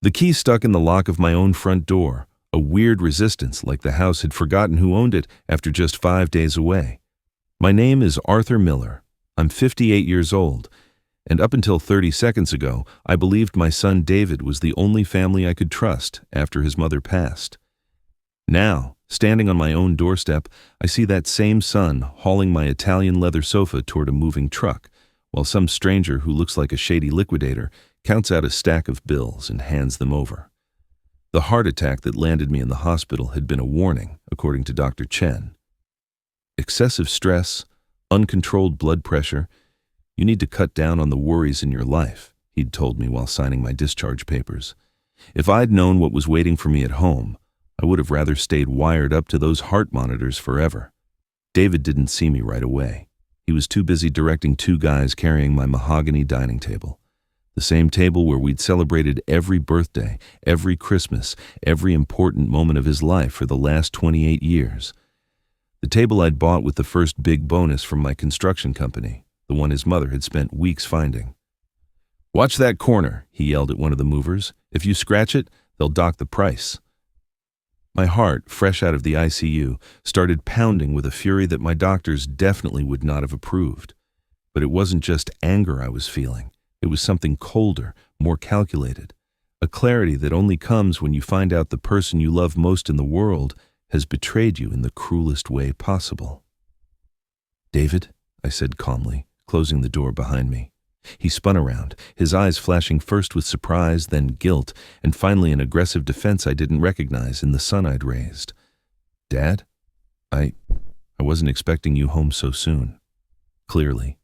The key stuck in the lock of my own front door, a weird resistance like the house had forgotten who owned it after just 5 days away. My name is Arthur Miller. I'm 58 years old, and up until 30 seconds ago, I believed my son David was the only family I could trust after his mother passed. Now, standing on my own doorstep, I see that same son hauling my Italian leather sofa toward a moving truck, while some stranger who looks like a shady liquidator counts out a stack of bills and hands them over. The heart attack that landed me in the hospital had been a warning, according to Dr. Chen. Excessive stress, uncontrolled blood pressure. You need to cut down on the worries in your life, he'd told me while signing my discharge papers. If I'd known what was waiting for me at home, I would have rather stayed wired up to those heart monitors forever. David didn't see me right away. He was too busy directing 2 guys carrying my mahogany dining table. The same table where we'd celebrated every birthday, every Christmas, every important moment of his life for the last 28 years. The table I'd bought with the first big bonus from my construction company, the one his mother had spent weeks finding. "Watch that corner," he yelled at one of the movers. "If you scratch it, they'll dock the price." My heart, fresh out of the ICU, started pounding with a fury that my doctors definitely would not have approved. But it wasn't just anger I was feeling. It was something colder, more calculated. A clarity that only comes when you find out the person you love most in the world has betrayed you in the cruelest way possible. "David," I said calmly, closing the door behind me. He spun around, his eyes flashing first with surprise, then guilt, and finally an aggressive defense I didn't recognize in the son I'd raised. "Dad? I wasn't expecting you home so soon." Clearly.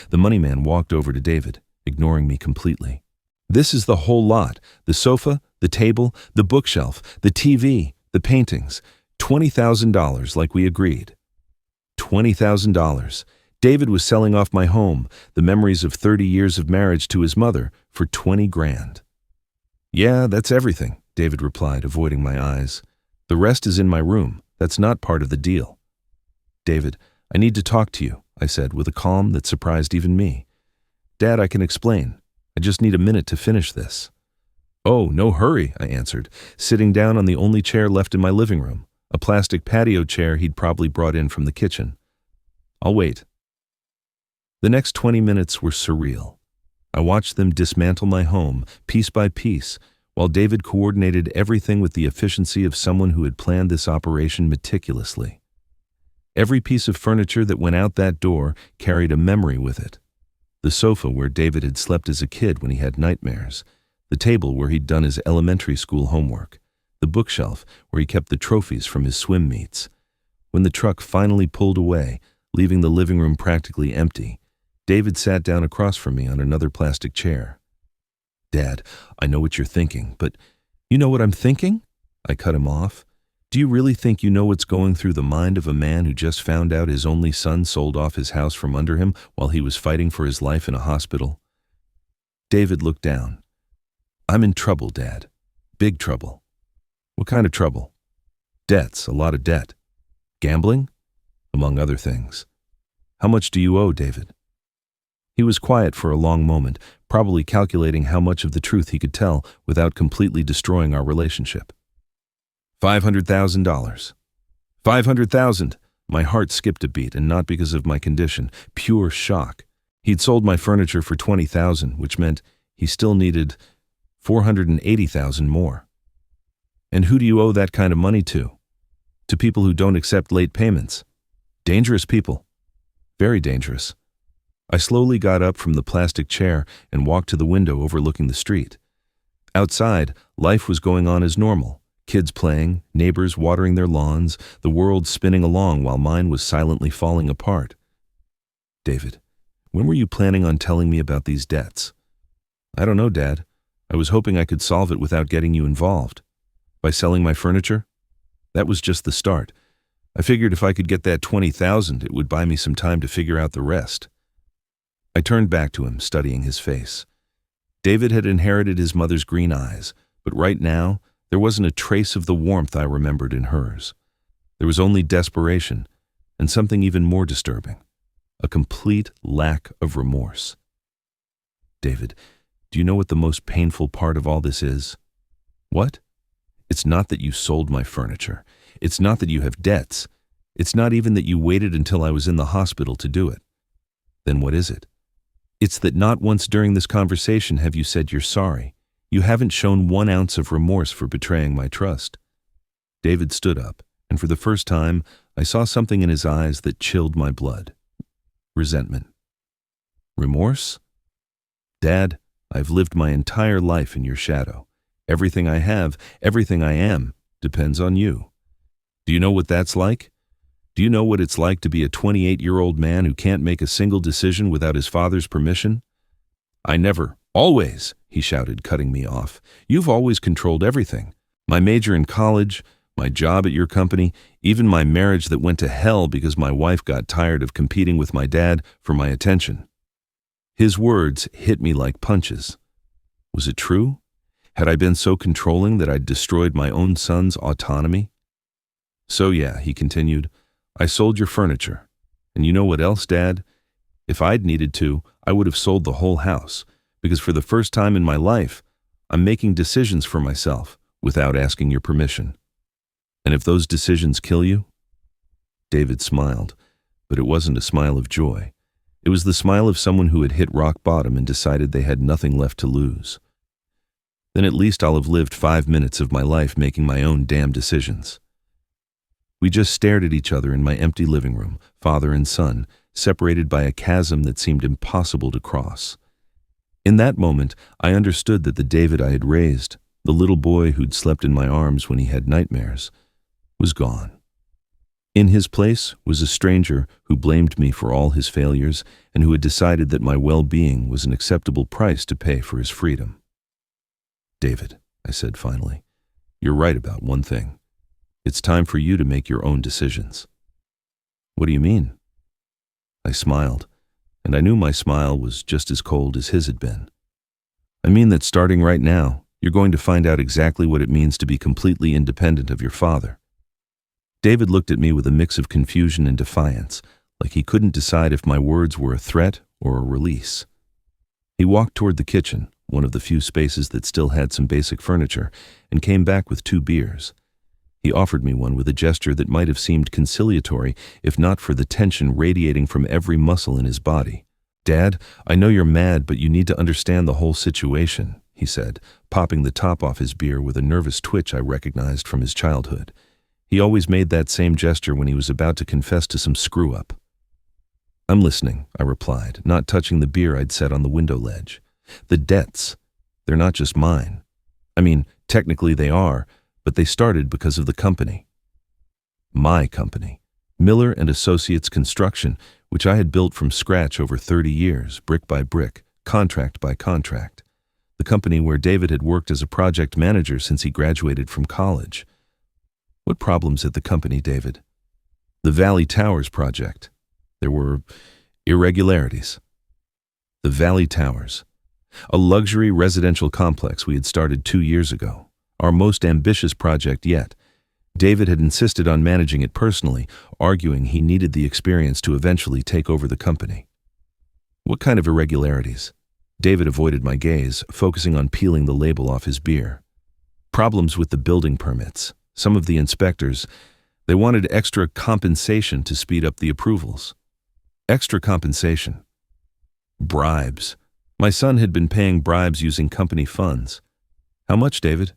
The money man walked over to David, ignoring me completely. "This is the whole lot. The sofa, the table, the bookshelf, the TV, the paintings. $20,000 like we agreed." $20,000. David was selling off my home, the memories of 30 years of marriage to his mother, for 20 grand. "Yeah, that's everything," David replied, avoiding my eyes. "The rest is in my room. That's not part of the deal." "David, I need to talk to you," I said with a calm that surprised even me. "Dad, I can explain. I just need a minute to finish this." "Oh, no hurry," I answered, sitting down on the only chair left in my living room, a plastic patio chair he'd probably brought in from the kitchen. "I'll wait." The next 20 minutes were surreal. I watched them dismantle my home, piece by piece, while David coordinated everything with the efficiency of someone who had planned this operation meticulously. Every piece of furniture that went out that door carried a memory with it. The sofa where David had slept as a kid when he had nightmares, the table where he'd done his elementary school homework, the bookshelf where he kept the trophies from his swim meets. When the truck finally pulled away, leaving the living room practically empty, David sat down across from me on another plastic chair. "Dad, I know what you're thinking, but you know what I'm thinking?" I cut him off. "Do you really think you know what's going through the mind of a man who just found out his only son sold off his house from under him while he was fighting for his life in a hospital?" David looked down. "I'm in trouble, Dad. Big trouble." "What kind of trouble?" "Debts, a lot of debt. Gambling? Among other things." "How much do you owe, David?" He was quiet for a long moment, probably calculating how much of the truth he could tell without completely destroying our relationship. $500,000. $500,000! My heart skipped a beat, and not because of my condition, pure shock. He'd sold my furniture for $20,000, which meant he still needed $480,000 more. "And who do you owe that kind of money to?" "To people who don't accept late payments. Dangerous people. Very dangerous." I slowly got up from the plastic chair and walked to the window overlooking the street. Outside, life was going on as normal. Kids playing, neighbors watering their lawns, the world spinning along while mine was silently falling apart. "David, when were you planning on telling me about these debts?" "I don't know, Dad. I was hoping I could solve it without getting you involved. By selling my furniture? That was just the start. I figured if I could get that $20,000, it would buy me some time to figure out the rest." I turned back to him, studying his face. David had inherited his mother's green eyes, but right now, there wasn't a trace of the warmth I remembered in hers. There was only desperation, and something even more disturbing, a complete lack of remorse. "David, Do you know what the most painful part of all this is? What? It's not that you sold my furniture. It's not that you have debts. It's not even that you waited until I was in the hospital to do it. Then what is it? It's that not once during this conversation have you said you're sorry. You haven't shown 1 ounce of remorse for betraying my trust. David stood up, and for the first time, I saw something in his eyes that chilled my blood. Resentment. Remorse? Dad, I've lived my entire life in your shadow. Everything I have, everything I am, depends on you. Do you know what that's like? Do you know what it's like to be a 28-year-old man who can't make a single decision without his father's permission? I never, always, he shouted, cutting me off. You've always controlled everything. My major in college, my job at your company, even my marriage that went to hell because my wife got tired of competing with my dad for my attention. His words hit me like punches. Was it true? Had I been so controlling that I'd destroyed my own son's autonomy? So yeah, he continued, I sold your furniture. And you know what else, Dad? If I'd needed to, I would have sold the whole house, because for the first time in my life, I'm making decisions for myself without asking your permission. And if those decisions kill you? David smiled, but it wasn't a smile of joy. It was the smile of someone who had hit rock bottom and decided they had nothing left to lose. Then at least I'll have lived 5 minutes of my life making my own damn decisions. We just stared at each other in my empty living room, father and son, separated by a chasm that seemed impossible to cross. In that moment, I understood that the David I had raised, the little boy who'd slept in my arms when he had nightmares, was gone. In his place was a stranger who blamed me for all his failures and who had decided that my well-being was an acceptable price to pay for his freedom. David, I said finally, you're right about one thing. It's time for you to make your own decisions. What do you mean? I smiled, and I knew my smile was just as cold as his had been. I mean that starting right now, you're going to find out exactly what it means to be completely independent of your father. David looked at me with a mix of confusion and defiance, like he couldn't decide if my words were a threat or a release. He walked toward the kitchen, one of the few spaces that still had some basic furniture, and came back with 2 beers. He offered me one with a gesture that might have seemed conciliatory if not for the tension radiating from every muscle in his body. Dad, I know you're mad, but you need to understand the whole situation, he said, popping the top off his beer with a nervous twitch I recognized from his childhood. He always made that same gesture when he was about to confess to some screw-up. I'm listening, I replied, not touching the beer I'd set on the window ledge. The debts, they're not just mine. I mean, technically they are, but they started because of the company. My company, Miller and Associates Construction, which I had built from scratch over 30 years, brick by brick, contract by contract. The company where David had worked as a project manager since he graduated from college. What problems at the company, David? The Valley Towers project. There were irregularities. The Valley Towers, a luxury residential complex we had started 2 years ago. Our most ambitious project yet. David had insisted on managing it personally, arguing he needed the experience to eventually take over the company. What kind of irregularities? David avoided my gaze, focusing on peeling the label off his beer. Problems with the building permits. Some of the inspectors, they wanted extra compensation to speed up the approvals. Extra compensation. Bribes. My son had been paying bribes using company funds. How much, David?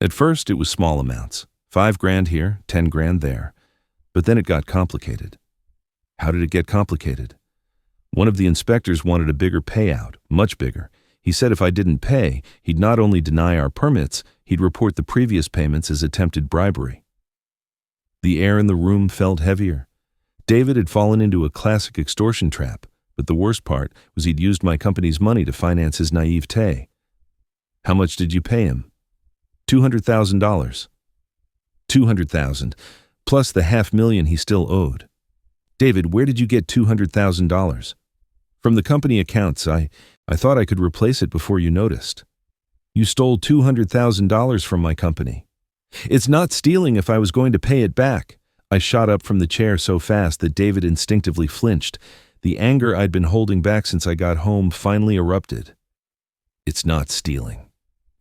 At first, it was small amounts, $5,000 here, $10,000 there. But then it got complicated. How did it get complicated? One of the inspectors wanted a bigger payout, much bigger. He said if I didn't pay, he'd not only deny our permits, he'd report the previous payments as attempted bribery. The air in the room felt heavier. David had fallen into a classic extortion trap, but the worst part was he'd used my company's money to finance his naivete. How much did you pay him? $200,000. $200,000, plus the $500,000 he still owed. David, where did you get $200,000? From the company accounts. I thought I could replace it before you noticed. You stole $200,000 from my company. It's not stealing if I was going to pay it back. I shot up from the chair so fast that David instinctively flinched. The anger I'd been holding back since I got home finally erupted. It's not stealing.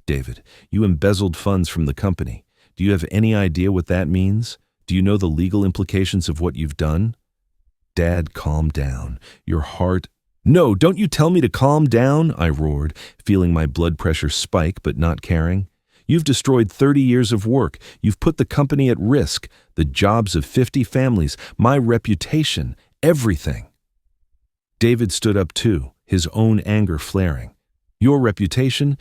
David, you embezzled funds from the company. Do you have any idea what that means? Do you know the legal implications of what you've done? Dad, calm down. Your heart... No, don't you tell me to calm down, I roared, feeling my blood pressure spike but not caring. You've destroyed 30 years of work. You've put the company at risk, the jobs of 50 families, my reputation, everything. David stood up too, his own anger flaring. Your reputation,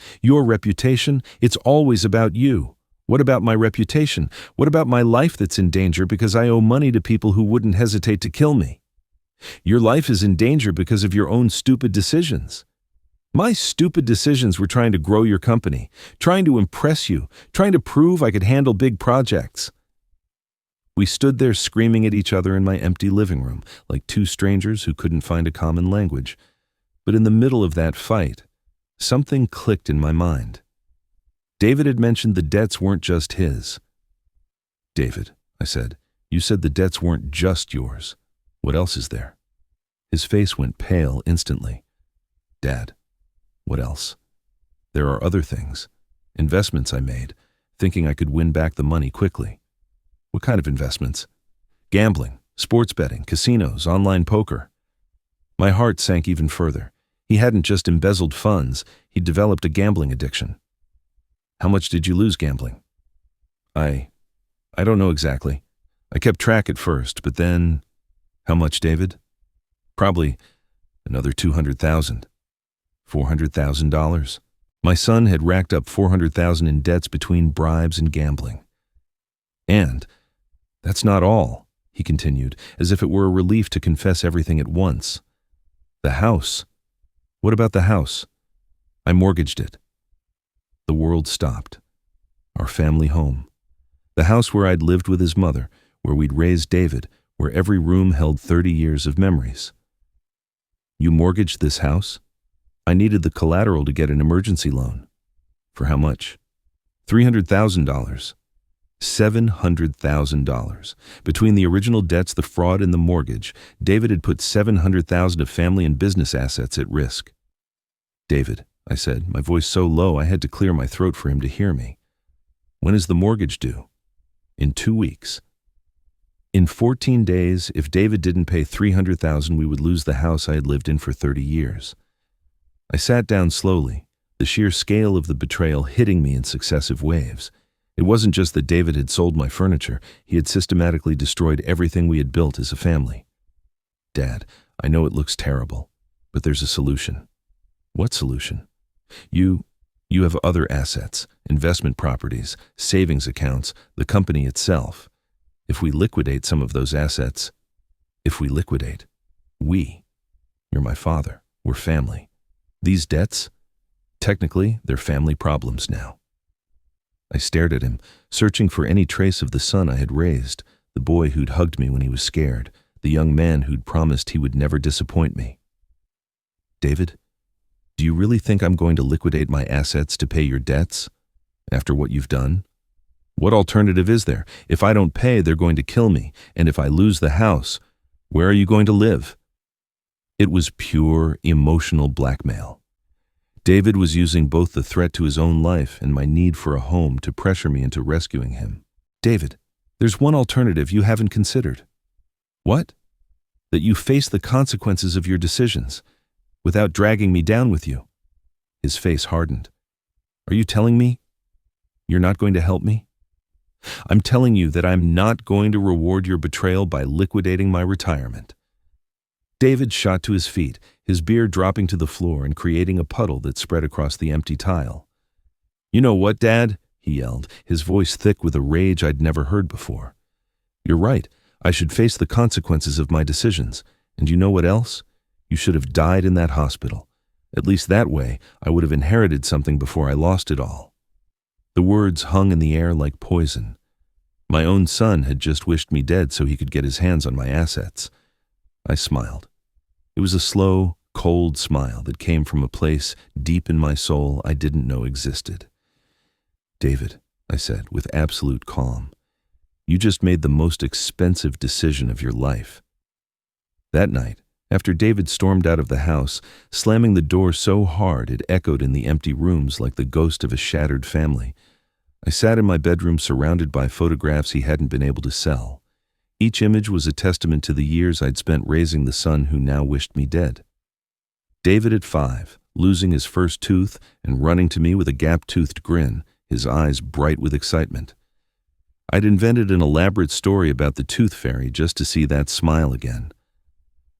it's always about you. What about my reputation? What about my life that's in danger because I owe money to people who wouldn't hesitate to kill me? Your life is in danger because of your own stupid decisions. My stupid decisions were trying to grow your company, trying to impress you, trying to prove I could handle big projects. We stood there screaming at each other in my empty living room, like two strangers who couldn't find a common language. But in the middle of that fight, something clicked in my mind. David had mentioned the debts weren't just his. David, I said, you said the debts weren't just yours. What else is there? His face went pale instantly. Dad, what else? There are other things. Investments I made, thinking I could win back the money quickly. What kind of investments? Gambling, sports betting, casinos, online poker. My heart sank even further. He hadn't just embezzled funds, he'd developed a gambling addiction. How much did you lose gambling? I don't know exactly. I kept track at first, but then... How much, David? Probably another $200,000. $400,000. My son had racked up $400,000 in debts between bribes and gambling. And that's not all, he continued, as if it were a relief to confess everything at once. The house. What about the house? I mortgaged it. The world stopped. Our family home. The house where I'd lived with his mother, where we'd raised David, where every room held 30 years of memories. You mortgaged this house? I needed the collateral to get an emergency loan. For how much? $300,000. $700,000. Between the original debts, the fraud, and the mortgage, David had put $700,000 of family and business assets at risk. David, I said, my voice so low I had to clear my throat for him to hear me. When is the mortgage due? In 2 weeks. In 14 days, if David didn't pay $300,000, we would lose the house I had lived in for 30 years. I sat down slowly, the sheer scale of the betrayal hitting me in successive waves. It wasn't just that David had sold my furniture, he had systematically destroyed everything we had built as a family. Dad, I know it looks terrible, but there's a solution. What solution? You have other assets, investment properties, savings accounts, the company itself. If we liquidate some of those assets, you're my father, we're family. These debts, technically, they're family problems now. I stared at him, searching for any trace of the son I had raised, the boy who'd hugged me when he was scared, the young man who'd promised he would never disappoint me. David, do you really think I'm going to liquidate my assets to pay your debts? After what you've done? What alternative is there? If I don't pay, they're going to kill me, and if I lose the house, where are you going to live? It was pure emotional blackmail. David was using both the threat to his own life and my need for a home to pressure me into rescuing him. David, there's one alternative you haven't considered. What? That you face the consequences of your decisions, without dragging me down with you. His face hardened. Are you telling me you're not going to help me? I'm telling you that I'm not going to reward your betrayal by liquidating my retirement. David shot to his feet, his beard dropping to the floor and creating a puddle that spread across the empty tile. You know what, Dad? He yelled, his voice thick with a rage I'd never heard before. You're right. I should face the consequences of my decisions. And you know what else? You should have died in that hospital. At least that way, I would have inherited something before I lost it all. The words hung in the air like poison. My own son had just wished me dead so he could get his hands on my assets. I smiled. It was a slow, cold smile that came from a place deep in my soul I didn't know existed. David, I said with absolute calm, you just made the most expensive decision of your life. That night, After David stormed out of the house, slamming the door so hard it echoed in the empty rooms like the ghost of a shattered family, I sat in my bedroom surrounded by photographs he hadn't been able to sell. Each image was a testament to the years I'd spent raising the son who now wished me dead. David at 5, losing his first tooth and running to me with a gap-toothed grin, his eyes bright with excitement. I'd invented an elaborate story about the tooth fairy just to see that smile again.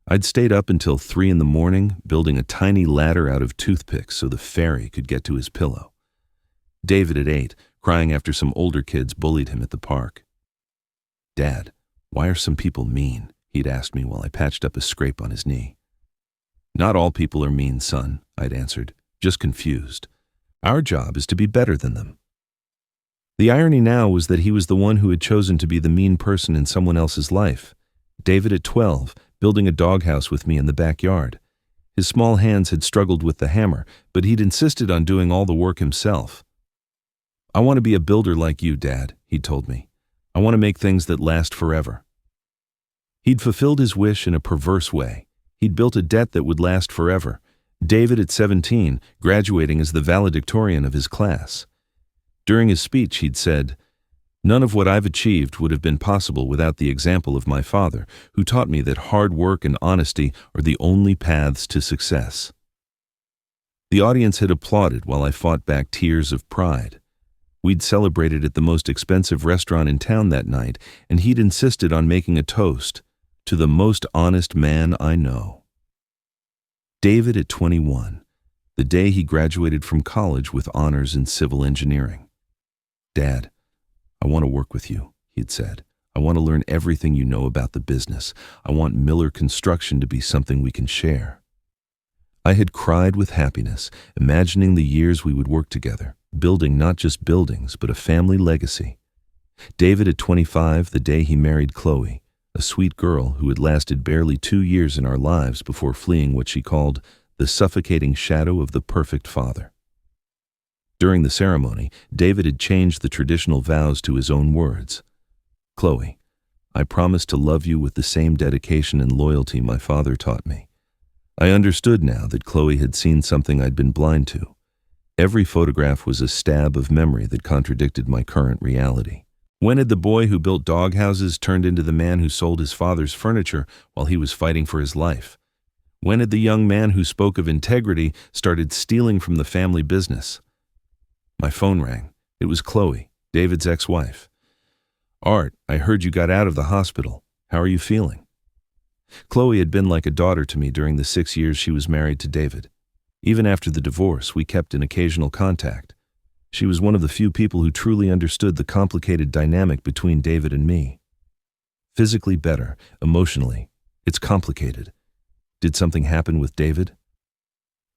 I'd stayed up until 3 in the morning, building a tiny ladder out of toothpicks so the fairy could get to his pillow. David at 8, crying after some older kids bullied him at the park. "Dad, why are some people mean?" he'd asked me while I patched up a scrape on his knee. "Not all people are mean, son," I'd answered, just confused. "Our job is to be better than them." The irony now was that he was the one who had chosen to be the mean person in someone else's life. David at 12, building a doghouse with me in the backyard. His small hands had struggled with the hammer, but he'd insisted on doing all the work himself. "I want to be a builder like you, Dad," he'd told me. "I want to make things that last forever." He'd fulfilled his wish in a perverse way. He'd built a debt that would last forever. David at 17, graduating as the valedictorian of his class. During his speech, he'd said, "None of what I've achieved would have been possible without the example of my father, who taught me that hard work and honesty are the only paths to success." The audience had applauded while I fought back tears of pride. We'd celebrated at the most expensive restaurant in town that night, and he'd insisted on making a toast to the most honest man I know. David at 21, the day he graduated from college with honors in civil engineering. "Dad, I want to work with you," he'd said. "I want to learn everything you know about the business. I want Miller Construction to be something we can share." I had cried with happiness, imagining the years we would work together, building not just buildings, but a family legacy. David at 25, the day he married Chloe, a sweet girl who had lasted barely 2 years in our lives before fleeing what she called the suffocating shadow of the perfect father. During the ceremony, David had changed the traditional vows to his own words. "Chloe, I promise to love you with the same dedication and loyalty my father taught me." I understood now that Chloe had seen something I'd been blind to. Every photograph was a stab of memory that contradicted my current reality. When had the boy who built doghouses turned into the man who sold his father's furniture while he was fighting for his life? When had the young man who spoke of integrity started stealing from the family business? My phone rang. It was Chloe, David's ex-wife. "Art, I heard you got out of the hospital. How are you feeling?" Chloe had been like a daughter to me during the 6 years she was married to David. Even after the divorce, we kept in occasional contact. She was one of the few people who truly understood the complicated dynamic between David and me. Physically better, emotionally, it's complicated. Did something happen with David?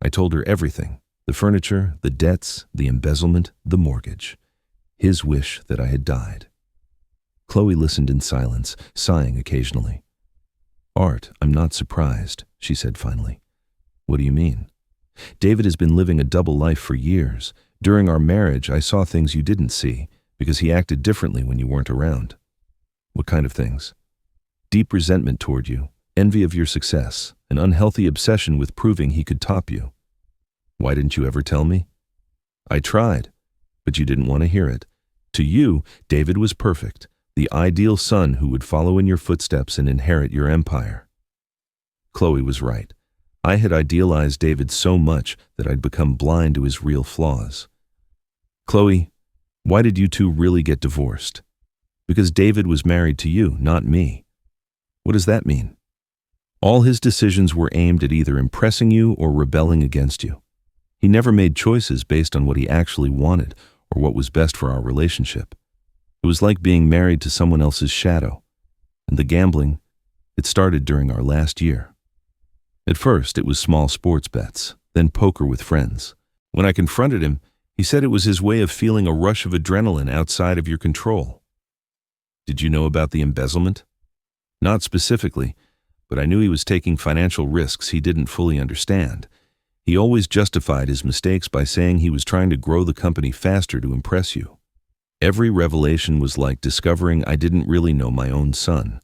I told her everything. The furniture, the debts, the embezzlement, the mortgage. His wish that I had died. Chloe listened in silence, sighing occasionally. "Art, I'm not surprised," she said finally. "What do you mean?" "David has been living a double life for years. During our marriage, I saw things you didn't see, because he acted differently when you weren't around." "What kind of things?" "Deep resentment toward you, envy of your success, an unhealthy obsession with proving he could top you." "Why didn't you ever tell me?" "I tried, but you didn't want to hear it. To you, David was perfect, the ideal son who would follow in your footsteps and inherit your empire." Chloe was right. I had idealized David so much that I'd become blind to his real flaws. "Chloe, why did you two really get divorced?" "Because David was married to you, not me." "What does that mean?" "All his decisions were aimed at either impressing you or rebelling against you. He never made choices based on what he actually wanted or what was best for our relationship. It was like being married to someone else's shadow. And the gambling, it started during our last year. At first, it was small sports bets, then poker with friends. When I confronted him, he said it was his way of feeling a rush of adrenaline outside of your control." "Did you know about the embezzlement?" "Not specifically, but I knew he was taking financial risks he didn't fully understand. He always justified his mistakes by saying he was trying to grow the company faster to impress you. Every revelation was like discovering I didn't really know my own son.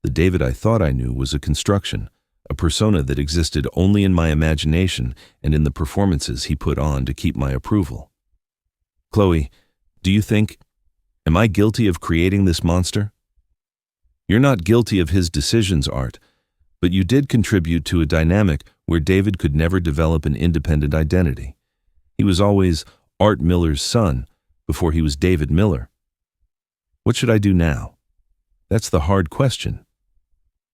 The David I thought I knew was a construction, a persona that existed only in my imagination and in the performances he put on to keep my approval. Chloe, do you think, am I guilty of creating this monster? You're not guilty of his decisions, Art, but you did contribute to a dynamic where David could never develop an independent identity. He was always Art Miller's son before he was David Miller. What should I do now? That's the hard question.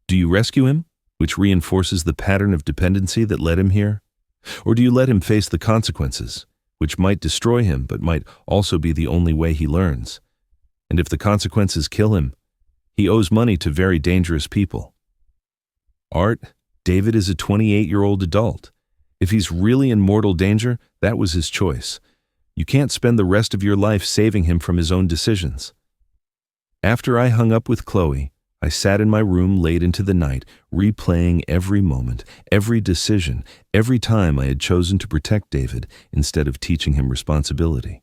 Do you rescue him, which reinforces the pattern of dependency that led him here? Or do you let him face the consequences, which might destroy him but might also be the only way he learns? And if the consequences kill him, he owes money to very dangerous people. Art, David is a 28-year-old adult. If he's really in mortal danger, that was his choice. You can't spend the rest of your life saving him from his own decisions. After I hung up with Chloe, I sat in my room late into the night, replaying every moment, every decision, every time I had chosen to protect David instead of teaching him responsibility.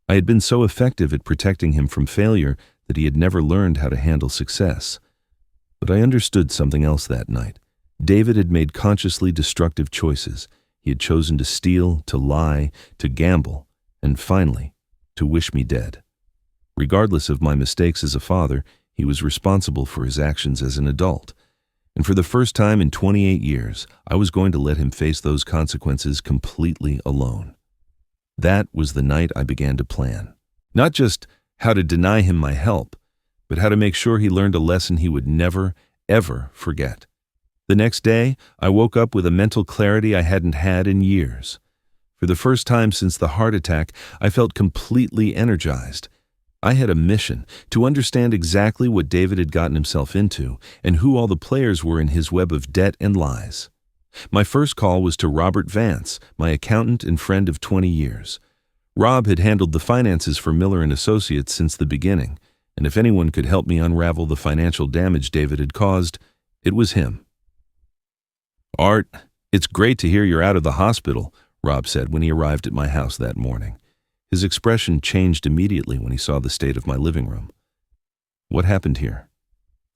I had been so effective at protecting him from failure that he had never learned how to handle success. But I understood something else that night. David had made consciously destructive choices. He had chosen to steal, to lie, to gamble, and finally, to wish me dead. Regardless of my mistakes as a father, he was responsible for his actions as an adult. And for the first time in 28 years, I was going to let him face those consequences completely alone. That was the night I began to plan. Not just how to deny him my help, but how to make sure he learned a lesson he would never, ever forget. The next day, I woke up with a mental clarity I hadn't had in years. For the first time since the heart attack, I felt completely energized. I had a mission to understand exactly what David had gotten himself into and who all the players were in his web of debt and lies. My first call was to Robert Vance, my accountant and friend of 20 years. Rob had handled the finances for Miller & Associates since the beginning, and if anyone could help me unravel the financial damage David had caused, it was him. "Art, it's great to hear you're out of the hospital," Rob said when he arrived at my house that morning. His expression changed immediately when he saw the state of my living room. "What happened here?"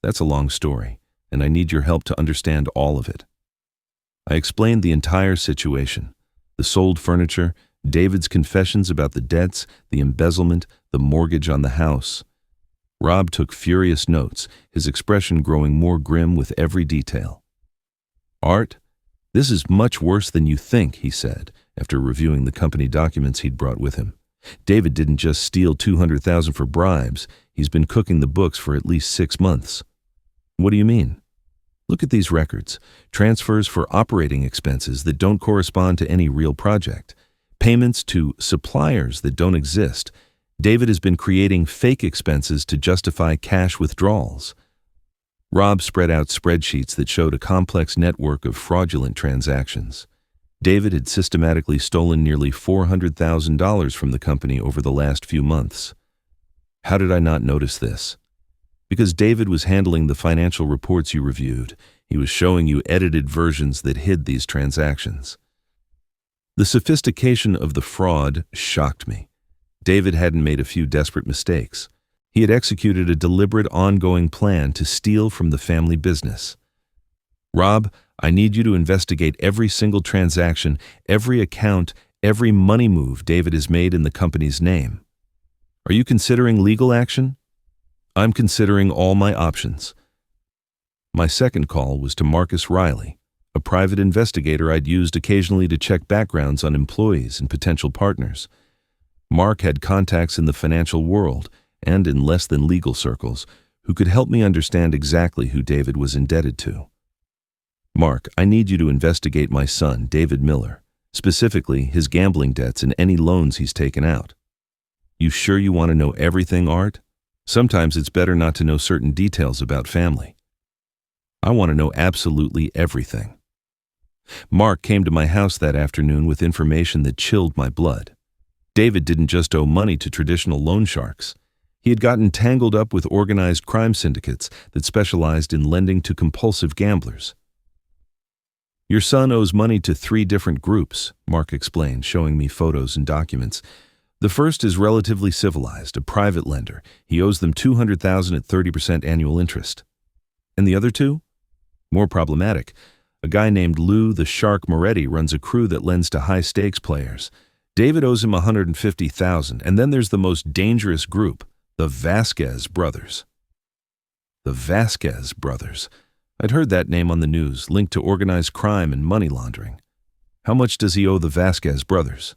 "That's a long story, and I need your help to understand all of it." I explained the entire situation, the sold furniture, David's confessions about the debts, the embezzlement, the mortgage on the house. Rob took furious notes, his expression growing more grim with every detail. "Art, this is much worse than you think," he said, after reviewing the company documents he'd brought with him. "David didn't just steal $200,000 for bribes. He's been cooking the books for at least 6 months. "What do you mean?" "Look at these records. Transfers for operating expenses that don't correspond to any real project. Payments to suppliers that don't exist. David has been creating fake expenses to justify cash withdrawals." Rob spread out spreadsheets that showed a complex network of fraudulent transactions. David had systematically stolen nearly $400,000 from the company over the last few months. How did I not notice this? Because David was handling the financial reports you reviewed. He was showing you edited versions that hid these transactions. The sophistication of the fraud shocked me. David hadn't made a few desperate mistakes. He had executed a deliberate, ongoing plan to steal from the family business. "Rob, I need you to investigate every single transaction, every account, every money move David has made in the company's name." "Are you considering legal action?" "I'm considering all my options." My second call was to Marcus Riley, a private investigator I'd used occasionally to check backgrounds on employees and potential partners. Mark had contacts in the financial world and in less than legal circles who could help me understand exactly who David was indebted to. "Mark, I need you to investigate my son, David Miller, specifically his gambling debts and any loans he's taken out." "You sure you want to know everything, Art? Sometimes it's better not to know certain details about family." "I want to know absolutely everything." Mark came to my house that afternoon with information that chilled my blood. David didn't just owe money to traditional loan sharks. He had gotten tangled up with organized crime syndicates that specialized in lending to compulsive gamblers. "Your son owes money to 3 different groups," Mark explained, showing me photos and documents. "The first is relatively civilized, a private lender. He owes them $200,000 at 30% annual interest." "And the other 2? More problematic, a guy named Lou the Shark Moretti runs a crew that lends to high-stakes players. David owes him $150,000, and then there's the most dangerous group, the Vasquez brothers. The Vasquez brothers. I'd heard that name on the news, linked to organized crime and money laundering. How much does he owe the Vasquez brothers?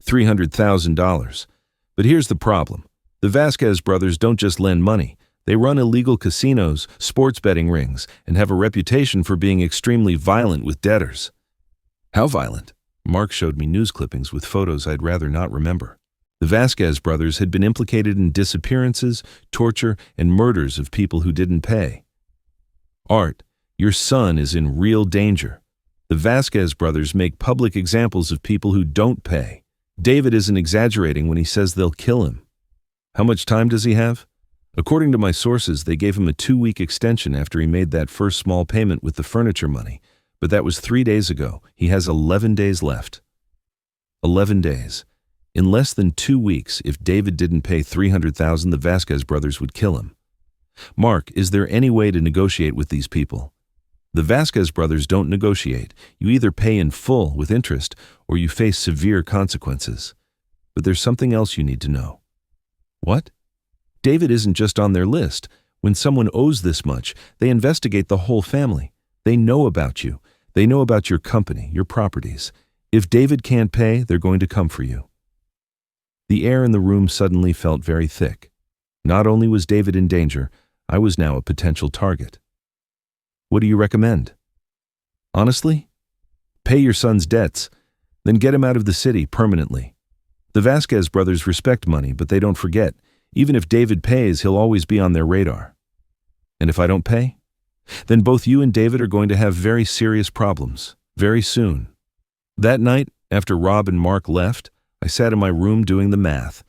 $300,000. But here's the problem. The Vasquez brothers don't just lend money. They run illegal casinos, sports betting rings, and have a reputation for being extremely violent with debtors. How violent? Mark showed me news clippings with photos I'd rather not remember. The Vasquez brothers had been implicated in disappearances, torture, and murders of people who didn't pay. Art, your son is in real danger. The Vasquez brothers make public examples of people who don't pay. David isn't exaggerating when he says they'll kill him. How much time does he have? According to my sources, they gave him a 2-week extension after he made that first small payment with the furniture money. But that was 3 days ago. He has 11 days left. 11 days. In less than 2 weeks, if David didn't pay $300,000, the Vasquez brothers would kill him. Mark, is there any way to negotiate with these people? The Vasquez brothers don't negotiate. You either pay in full with interest or you face severe consequences. But there's something else you need to know. What? David isn't just on their list. When someone owes this much, they investigate the whole family. They know about you. They know about your company, your properties. If David can't pay, they're going to come for you. The air in the room suddenly felt very thick. Not only was David in danger, I was now a potential target. What do you recommend? Honestly? Pay your son's debts, then get him out of the city permanently. The Vasquez brothers respect money, but they don't forget. Even if David pays, he'll always be on their radar. And if I don't pay? Then both you and David are going to have very serious problems, very soon. That night, after Rob and Mark left, I sat in my room doing the math.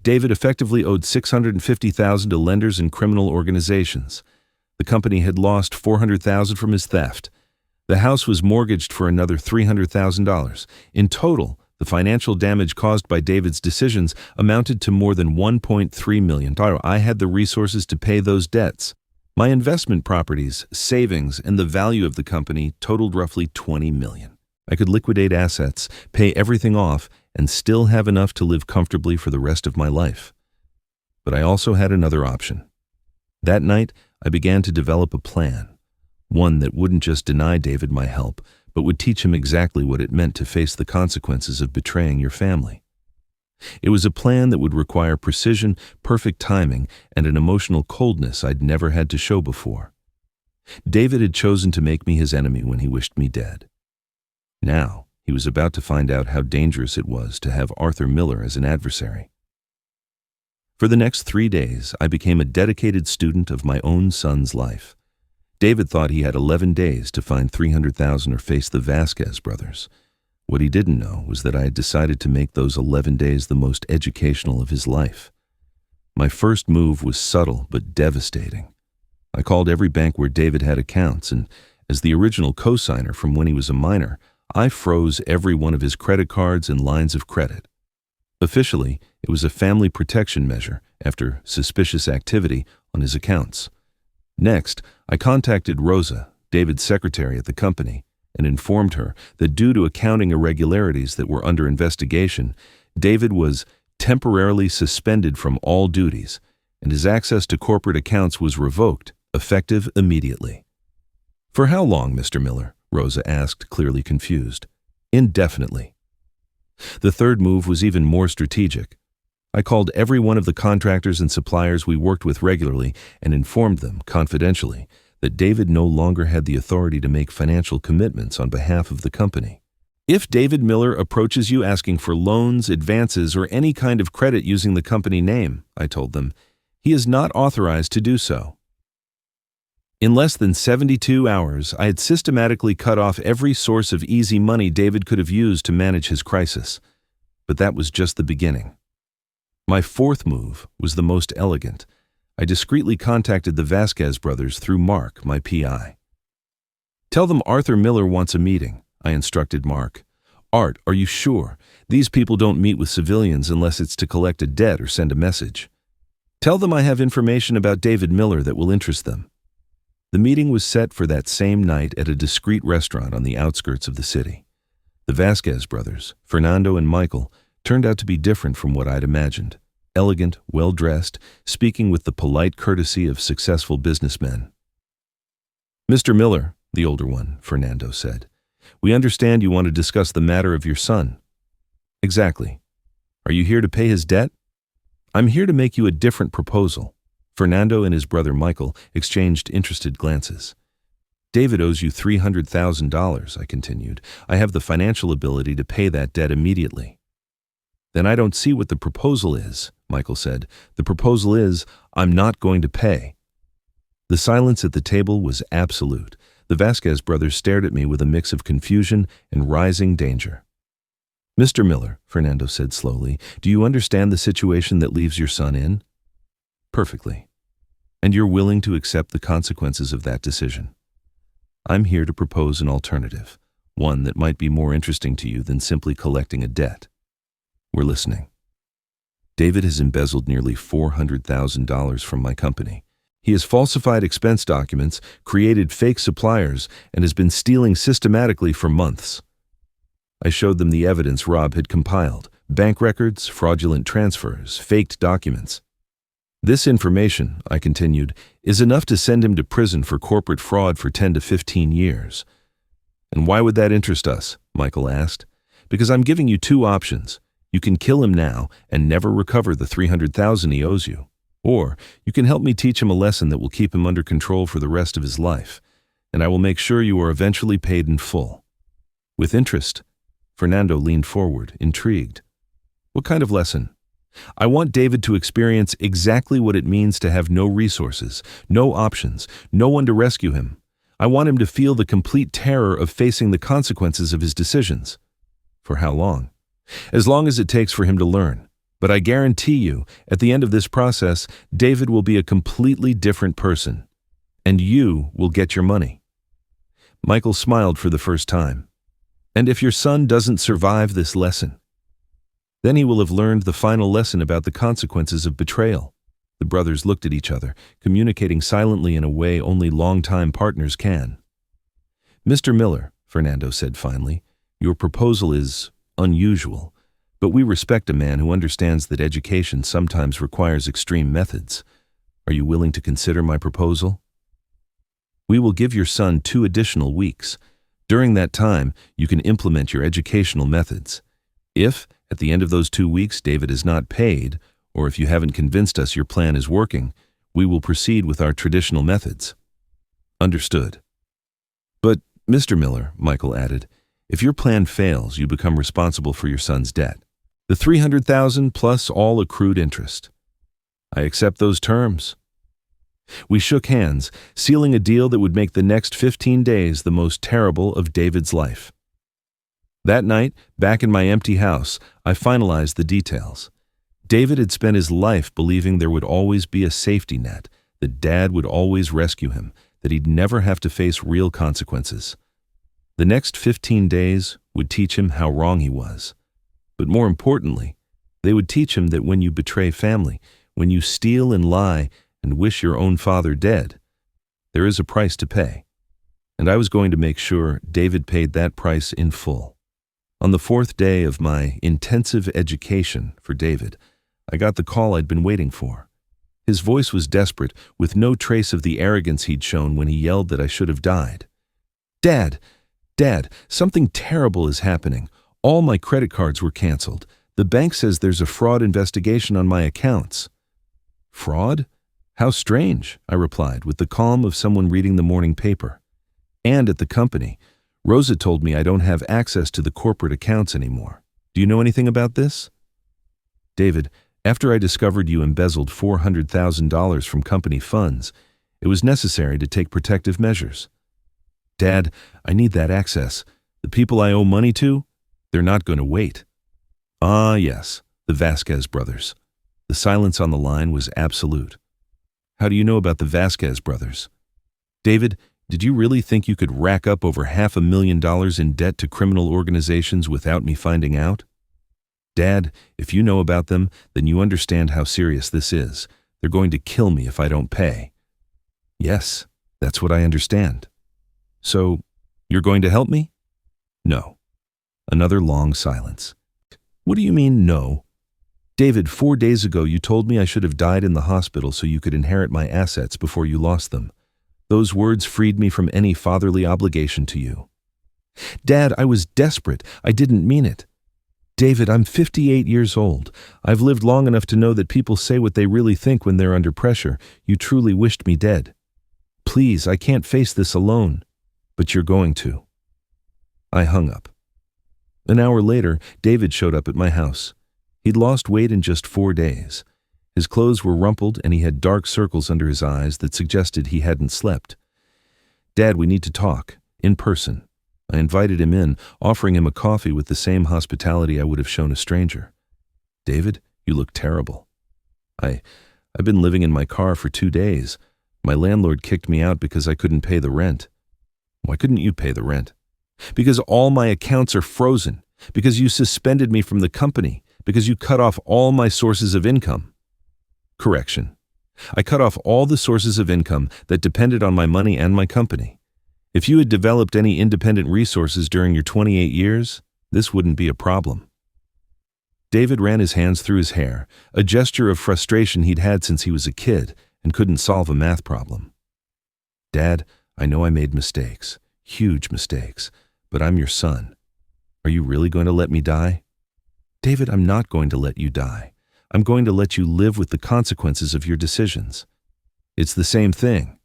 David effectively owed $650,000 to lenders and criminal organizations. The company had lost $400,000 from his theft. The house was mortgaged for another $300,000. In total, the financial damage caused by David's decisions amounted to more than $1.3 million. I had the resources to pay those debts. My investment properties, savings, and the value of the company totaled roughly $20 million. I could liquidate assets, pay everything off, and still have enough to live comfortably for the rest of my life. But I also had another option. That night, I began to develop a plan, one that wouldn't just deny David my help, but would teach him exactly what it meant to face the consequences of betraying your family. It was a plan that would require precision, perfect timing, and an emotional coldness I'd never had to show before. David had chosen to make me his enemy when he wished me dead. Now, he was about to find out how dangerous it was to have Arthur Miller as an adversary. For the next 3 days, I became a dedicated student of my own son's life. David thought he had 11 days to find $300,000 or face the Vasquez brothers. What he didn't know was that I had decided to make those 11 days the most educational of his life. My first move was subtle but devastating. I called every bank where David had accounts, and as the original co-signer from when he was a minor, I froze every one of his credit cards and lines of credit. Officially, it was a family protection measure after suspicious activity on his accounts. Next, I contacted Rosa, David's secretary at the company, and informed her that due to accounting irregularities that were under investigation, David was temporarily suspended from all duties, and his access to corporate accounts was revoked, effective immediately. "For how long, Mr. Miller?" Rosa asked, clearly confused. "Indefinitely." The third move was even more strategic. I called every one of the contractors and suppliers we worked with regularly and informed them, confidentially, that David no longer had the authority to make financial commitments on behalf of the company. "If David Miller approaches you asking for loans, advances, or any kind of credit using the company name," I told them, "he is not authorized to do so." In less than 72 hours, I had systematically cut off every source of easy money David could have used to manage his crisis. But that was just the beginning. My fourth move was the most elegant. I discreetly contacted the Vasquez brothers through Mark, my PI. "Tell them Arthur Miller wants a meeting," I instructed Mark. "Art, are you sure? These people don't meet with civilians unless it's to collect a debt or send a message. Tell them I have information about David Miller that will interest them." The meeting was set for that same night at a discreet restaurant on the outskirts of the city. The Vasquez brothers, Fernando and Michael, turned out to be different from what I'd imagined. Elegant, well-dressed, speaking with the polite courtesy of successful businessmen. "Mr. Miller," the older one, Fernando said, "we understand you want to discuss the matter of your son." "Exactly. Are you here to pay his debt?" "I'm here to make you a different proposal." Fernando and his brother Michael exchanged interested glances. "David owes you $300,000, I continued. "I have the financial ability to pay that debt immediately." "Then I don't see what the proposal is," Michael said. "The proposal is, I'm not going to pay." The silence at the table was absolute. The Vasquez brothers stared at me with a mix of confusion and rising danger. "Mr. Miller," Fernando said slowly, "do you understand the situation that leaves your son in?" "Perfectly. And you're willing to accept the consequences of that decision?" "I'm here to propose an alternative, one that might be more interesting to you than simply collecting a debt." "We're listening." "David has embezzled nearly $400,000 from my company. He has falsified expense documents, created fake suppliers, and has been stealing systematically for months." I showed them the evidence Rob had compiled: bank records, fraudulent transfers, faked documents. "This information," I continued, "is enough to send him to prison for corporate fraud for 10 to 15 years. "And why would that interest us?" Michael asked. "Because I'm giving you two options. You can kill him now and never recover the $300,000 he owes you. Or you can help me teach him a lesson that will keep him under control for the rest of his life, and I will make sure you are eventually paid in full." "With interest." Fernando leaned forward, intrigued. "What kind of lesson?" "I want David to experience exactly what it means to have no resources, no options, no one to rescue him. I want him to feel the complete terror of facing the consequences of his decisions." "For how long?" "As long as it takes for him to learn. But I guarantee you, at the end of this process, David will be a completely different person. And you will get your money." Michael smiled for the first time. "And if your son doesn't survive this lesson?" "Then he will have learned the final lesson about the consequences of betrayal." The brothers looked at each other, communicating silently in a way only long-time partners can. "Mr. Miller," Fernando said finally, "your proposal is unusual, but we respect a man who understands that education sometimes requires extreme methods. Are you willing to consider my proposal?" "We will give your son 2 additional weeks. During that time, you can implement your educational methods. If, at the end of those 2 weeks, David is not paid, or if you haven't convinced us your plan is working, we will proceed with our traditional methods." "Understood." "But, Mr. Miller," Michael added, "if your plan fails, you become responsible for your son's debt. The $300,000 plus all accrued interest." "I accept those terms." We shook hands, sealing a deal that would make the next 15 days the most terrible of David's life. That night, back in my empty house, I finalized the details. David had spent his life believing there would always be a safety net, that Dad would always rescue him, that he'd never have to face real consequences. The next 15 days would teach him how wrong he was. But more importantly, they would teach him that when you betray family, when you steal and lie and wish your own father dead, there is a price to pay. And I was going to make sure David paid that price in full. On the 4th day of my intensive education for David, I got the call I'd been waiting for. His voice was desperate, with no trace of the arrogance he'd shown when he yelled that I should have died. Dad, something terrible is happening. All my credit cards were canceled. The bank says there's a fraud investigation on my accounts." "Fraud? How strange," I replied, with the calm of someone reading the morning paper. "And at the company, Rosa told me I don't have access to the corporate accounts anymore. Do you know anything about this?" "David, after I discovered you embezzled $400,000 from company funds, it was necessary to take protective measures." "Dad, I need that access. The people I owe money to, they're not going to wait." "Ah, yes, the Vasquez brothers." The silence on the line was absolute. "How do you know about the Vasquez brothers?" "David, did you really think you could rack up over $500,000 in debt to criminal organizations without me finding out?" "Dad, if you know about them, then you understand how serious this is. They're going to kill me if I don't pay." "Yes, That's what I understand. So, you're going to help me? No. Another long silence. What do you mean, no? David, 4 days ago you told me I should have died in the hospital so you could inherit my assets before you lost them. Those words freed me from any fatherly obligation to you. Dad, I was desperate. I didn't mean it. David, I'm 58 years old. I've lived long enough to know that people say what they really think when they're under pressure. You truly wished me dead. Please, I can't face this alone. But you're going to. I hung up. An hour later, David showed up at my house. He'd lost weight in just 4 days. His clothes were rumpled and he had dark circles under his eyes that suggested he hadn't slept. Dad, we need to talk, in person. I invited him in, offering him a coffee with the same hospitality I would have shown a stranger. David, you look terrible. I've been living in my car for 2 days. My landlord kicked me out because I couldn't pay the rent. Why couldn't you pay the rent? Because all my accounts are frozen. Because you suspended me from the company. Because you cut off all my sources of income. Correction. I cut off all the sources of income that depended on my money and my company. If you had developed any independent resources during your 28 years, this wouldn't be a problem. David ran his hands through his hair, a gesture of frustration he'd had since he was a kid and couldn't solve a math problem. Dad, I know I made mistakes, huge mistakes, but I'm your son. Are you really going to let me die? David, I'm not going to let you die. I'm going to let you live with the consequences of your decisions. It's the same thing.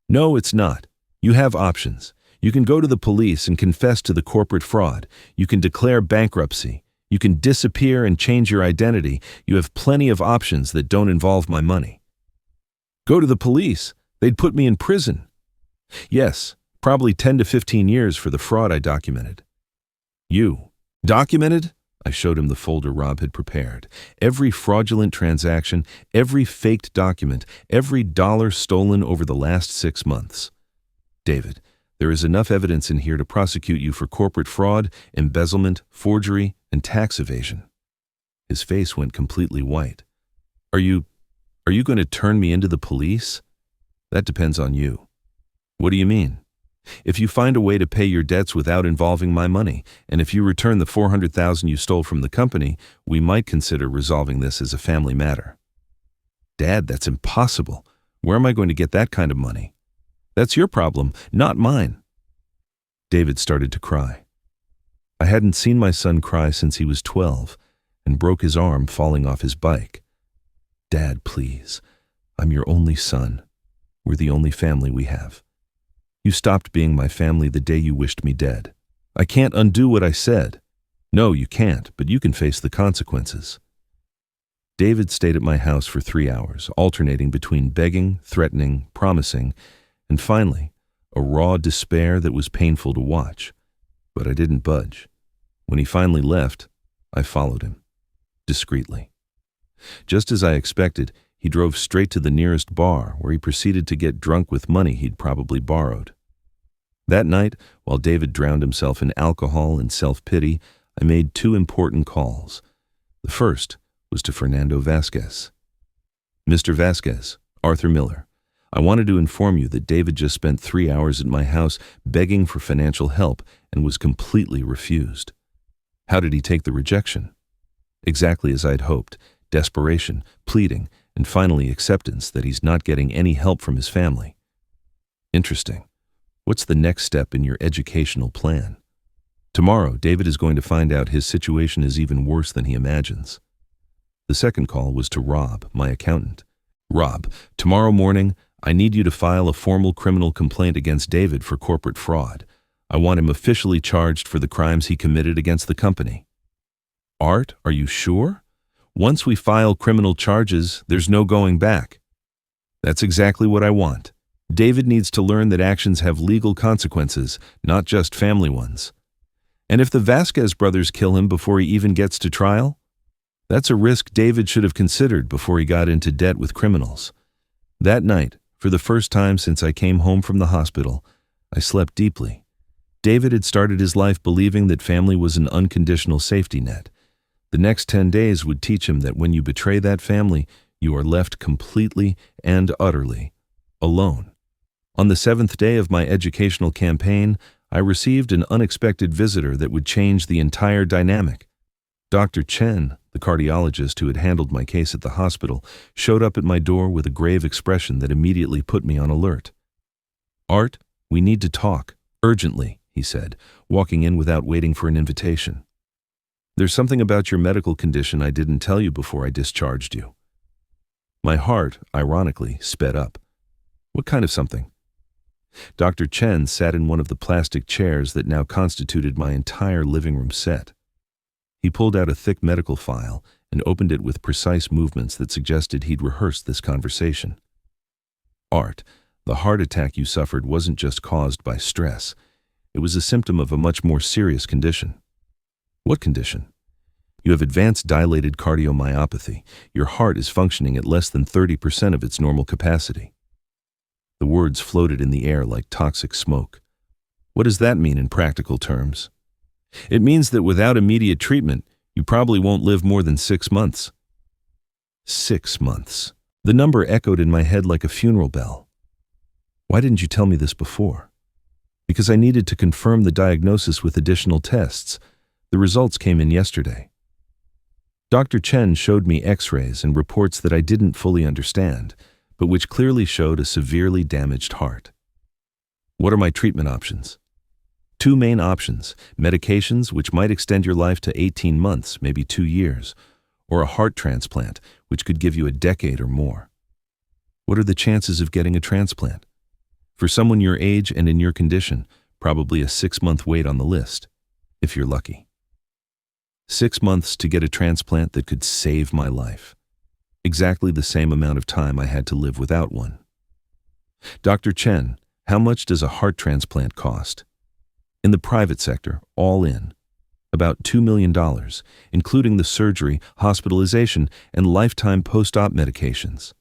No, it's not. You have options. You can go to the police and confess to the corporate fraud. You can declare bankruptcy. You can disappear and change your identity. You have plenty of options that don't involve my money. Go to the police. They'd put me in prison. Yes, probably 10 to 15 years for the fraud I documented. You documented? I showed him the folder Rob had prepared. Every fraudulent transaction, every faked document, every dollar stolen over the last 6 months. David, there is enough evidence in here to prosecute you for corporate fraud, embezzlement, forgery, and tax evasion. His face went completely white. Are you going to turn me into the police? That depends on you. What do you mean? If you find a way to pay your debts without involving my money, and if you return the $400,000 you stole from the company, we might consider resolving this as a family matter. Dad, that's impossible. Where am I going to get that kind of money? That's your problem, not mine. David started to cry. I hadn't seen my son cry since he was 12 and broke his arm falling off his bike. Dad, please. I'm your only son. We're the only family we have. You stopped being my family the day you wished me dead. I can't undo what I said. No, you can't, but you can face the consequences. David stayed at my house for 3 hours, alternating between begging, threatening, promising, and finally, a raw despair that was painful to watch. But I didn't budge. When he finally left, I followed him, discreetly. Just as I expected, he drove straight to the nearest bar, where he proceeded to get drunk with money he'd probably borrowed. That night, while David drowned himself in alcohol and self-pity, I made 2 important calls. The first was to Fernando Vasquez. Mr. Vasquez, Arthur Miller, I wanted to inform you that David just spent 3 hours at my house begging for financial help and was completely refused. How did he take the rejection? Exactly as I'd hoped, desperation, pleading, and finally acceptance that he's not getting any help from his family. Interesting. What's the next step in your educational plan? Tomorrow, David is going to find out his situation is even worse than he imagines. The second call was to Rob, my accountant. Rob, tomorrow morning, I need you to file a formal criminal complaint against David for corporate fraud. I want him officially charged for the crimes he committed against the company. Art, are you sure? Once we file criminal charges, there's no going back. That's exactly what I want. David needs to learn that actions have legal consequences, not just family ones. And if the Vasquez brothers kill him before he even gets to trial? That's a risk David should have considered before he got into debt with criminals. That night, for the first time since I came home from the hospital, I slept deeply. David had started his life believing that family was an unconditional safety net. The next 10 days would teach him that when you betray that family, you are left completely and utterly alone. On the seventh day of my educational campaign, I received an unexpected visitor that would change the entire dynamic. Dr. Chen, the cardiologist who had handled my case at the hospital, showed up at my door with a grave expression that immediately put me on alert. "Art, we need to talk, urgently," he said, walking in without waiting for an invitation. "There's something about your medical condition I didn't tell you before I discharged you." My heart, ironically, sped up. "What kind of something?" Dr. Chen sat in one of the plastic chairs that now constituted my entire living room set. He pulled out a thick medical file and opened it with precise movements that suggested he'd rehearsed this conversation. "Art, the heart attack you suffered wasn't just caused by stress. It was a symptom of a much more serious condition." "What condition?" "You have advanced dilated cardiomyopathy. Your heart is functioning at less than 30% of its normal capacity." The words floated in the air like toxic smoke. "What does that mean in practical terms?" "It means that without immediate treatment, you probably won't live more than 6 months." 6 months. The number echoed in my head like a funeral bell. "Why didn't you tell me this before?" "Because I needed to confirm the diagnosis with additional tests. The results came in yesterday." Dr. Chen showed me x-rays and reports that I didn't fully understand, but which clearly showed a severely damaged heart. "What are my treatment options?" "Two main options: medications, which might extend your life to 18 months, maybe 2 years, or a heart transplant, which could give you a decade or more." "What are the chances of getting a transplant?" "For someone your age and in your condition, probably a 6-month wait on the list, if you're lucky." 6 months to get a transplant that could save my life. Exactly the same amount of time I had to live without one. "Dr. Chen, how much does a heart transplant cost?" "In the private sector, all in, about $2 million, including the surgery, hospitalization, and lifetime post-op medications."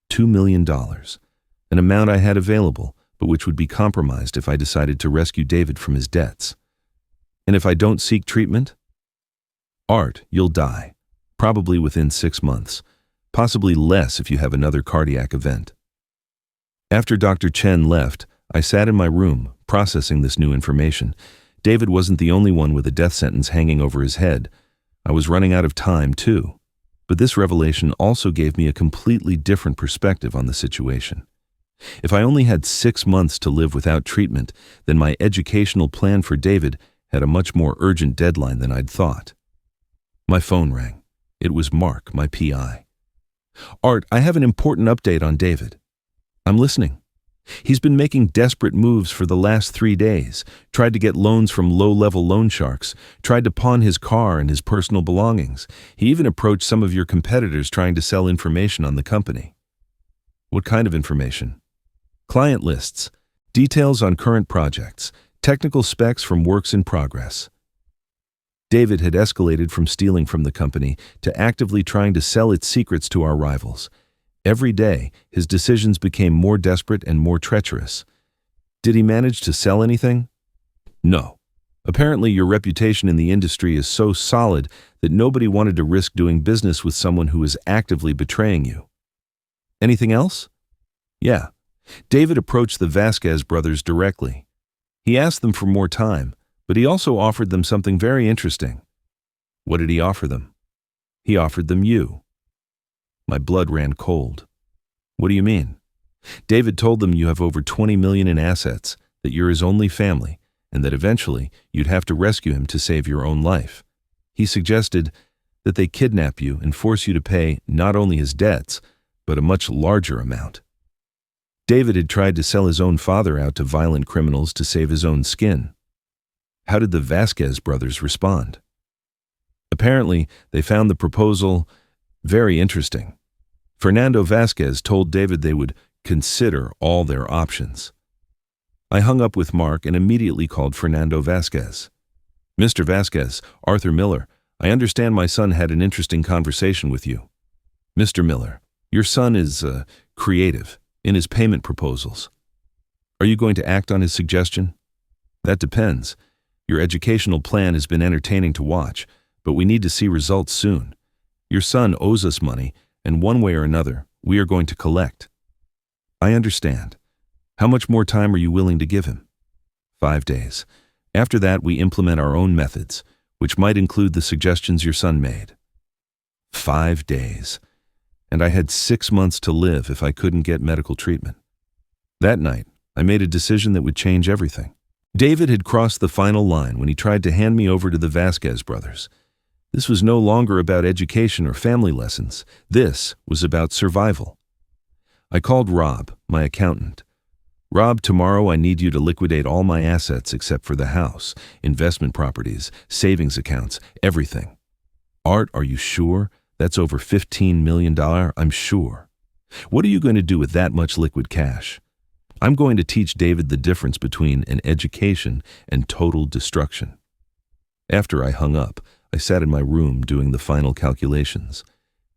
$2 million, an amount I had available, but which would be compromised if I decided to rescue David from his debts. "And if I don't seek treatment?" "Art, you'll die, probably within 6 months, possibly less if you have another cardiac event." After Dr. Chen left, I sat in my room, processing this new information. David wasn't the only one with a death sentence hanging over his head. I was running out of time, too. But this revelation also gave me a completely different perspective on the situation. If I only had 6 months to live without treatment, then my educational plan for David had a much more urgent deadline than I'd thought. My phone rang. It was Mark, my PI. "Art, I have an important update on David." "I'm listening." "He's been making desperate moves for the last 3 days, tried to get loans from low-level loan sharks, tried to pawn his car and his personal belongings. He even approached some of your competitors trying to sell information on the company." "What kind of information?" "Client lists, details on current projects, technical specs from works in progress." David had escalated from stealing from the company to actively trying to sell its secrets to our rivals. Every day, his decisions became more desperate and more treacherous. "Did he manage to sell anything?" "No. Apparently your reputation in the industry is so solid that nobody wanted to risk doing business with someone who was actively betraying you." "Anything else?" "Yeah. David approached the Vasquez brothers directly. He asked them for more time, but he also offered them something very interesting." "What did he offer them?" "He offered them you." My blood ran cold. "What do you mean?" "David told them you have over 20 million in assets, that you're his only family, and that eventually you'd have to rescue him to save your own life. He suggested that they kidnap you and force you to pay not only his debts, but a much larger amount. David had tried to sell his own father out to violent criminals to save his own skin." "How did the Vasquez brothers respond?" "Apparently, they found the proposal very interesting. Fernando Vasquez told David they would consider all their options." I hung up with Mark and immediately called Fernando Vasquez. "Mr. Vasquez, Arthur Miller, I understand my son had an interesting conversation with you." "Mr. Miller, your son is creative in his payment proposals. Are you going to act on his suggestion?" "That depends. Your educational plan has been entertaining to watch, but we need to see results soon. Your son owes us money, and one way or another, we are going to collect." "I understand. How much more time are you willing to give him? 5 days. After that, we implement our own methods, which might include the suggestions your son made. 5 days. And I had 6 months to live if I couldn't get medical treatment. That night, I made a decision that would change everything. David had crossed the final line when he tried to hand me over to the Vasquez brothers. This was no longer about education or family lessons. This was about survival. I called Rob, my accountant. Rob, tomorrow I need you to liquidate all my assets except for the house, investment properties, savings accounts, everything. Art, are you sure? That's over $15 million, I'm sure. What are you going to do with that much liquid cash? I'm going to teach David the difference between an education and total destruction. After I hung up, I sat in my room doing the final calculations.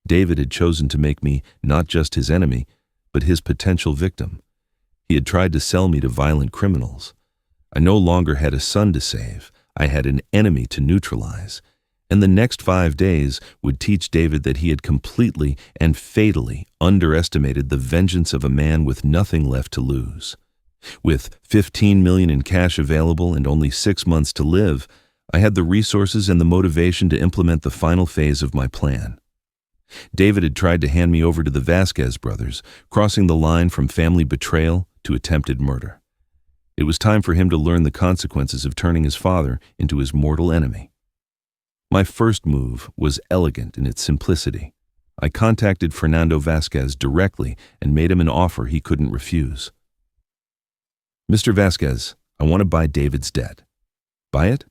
David had chosen to make me not just his enemy, but his potential victim. He had tried to sell me to violent criminals. I no longer had a son to save. I had an enemy to neutralize. And the next 5 days would teach David that he had completely and fatally underestimated the vengeance of a man with nothing left to lose. With $15 million in cash available and only 6 months to live, I had the resources and the motivation to implement the final phase of my plan. David had tried to hand me over to the Vasquez brothers, crossing the line from family betrayal to attempted murder. It was time for him to learn the consequences of turning his father into his mortal enemy. My first move was elegant in its simplicity. I contacted Fernando Vasquez directly and made him an offer he couldn't refuse. Mr. Vasquez, I want to buy David's debt. Buy it?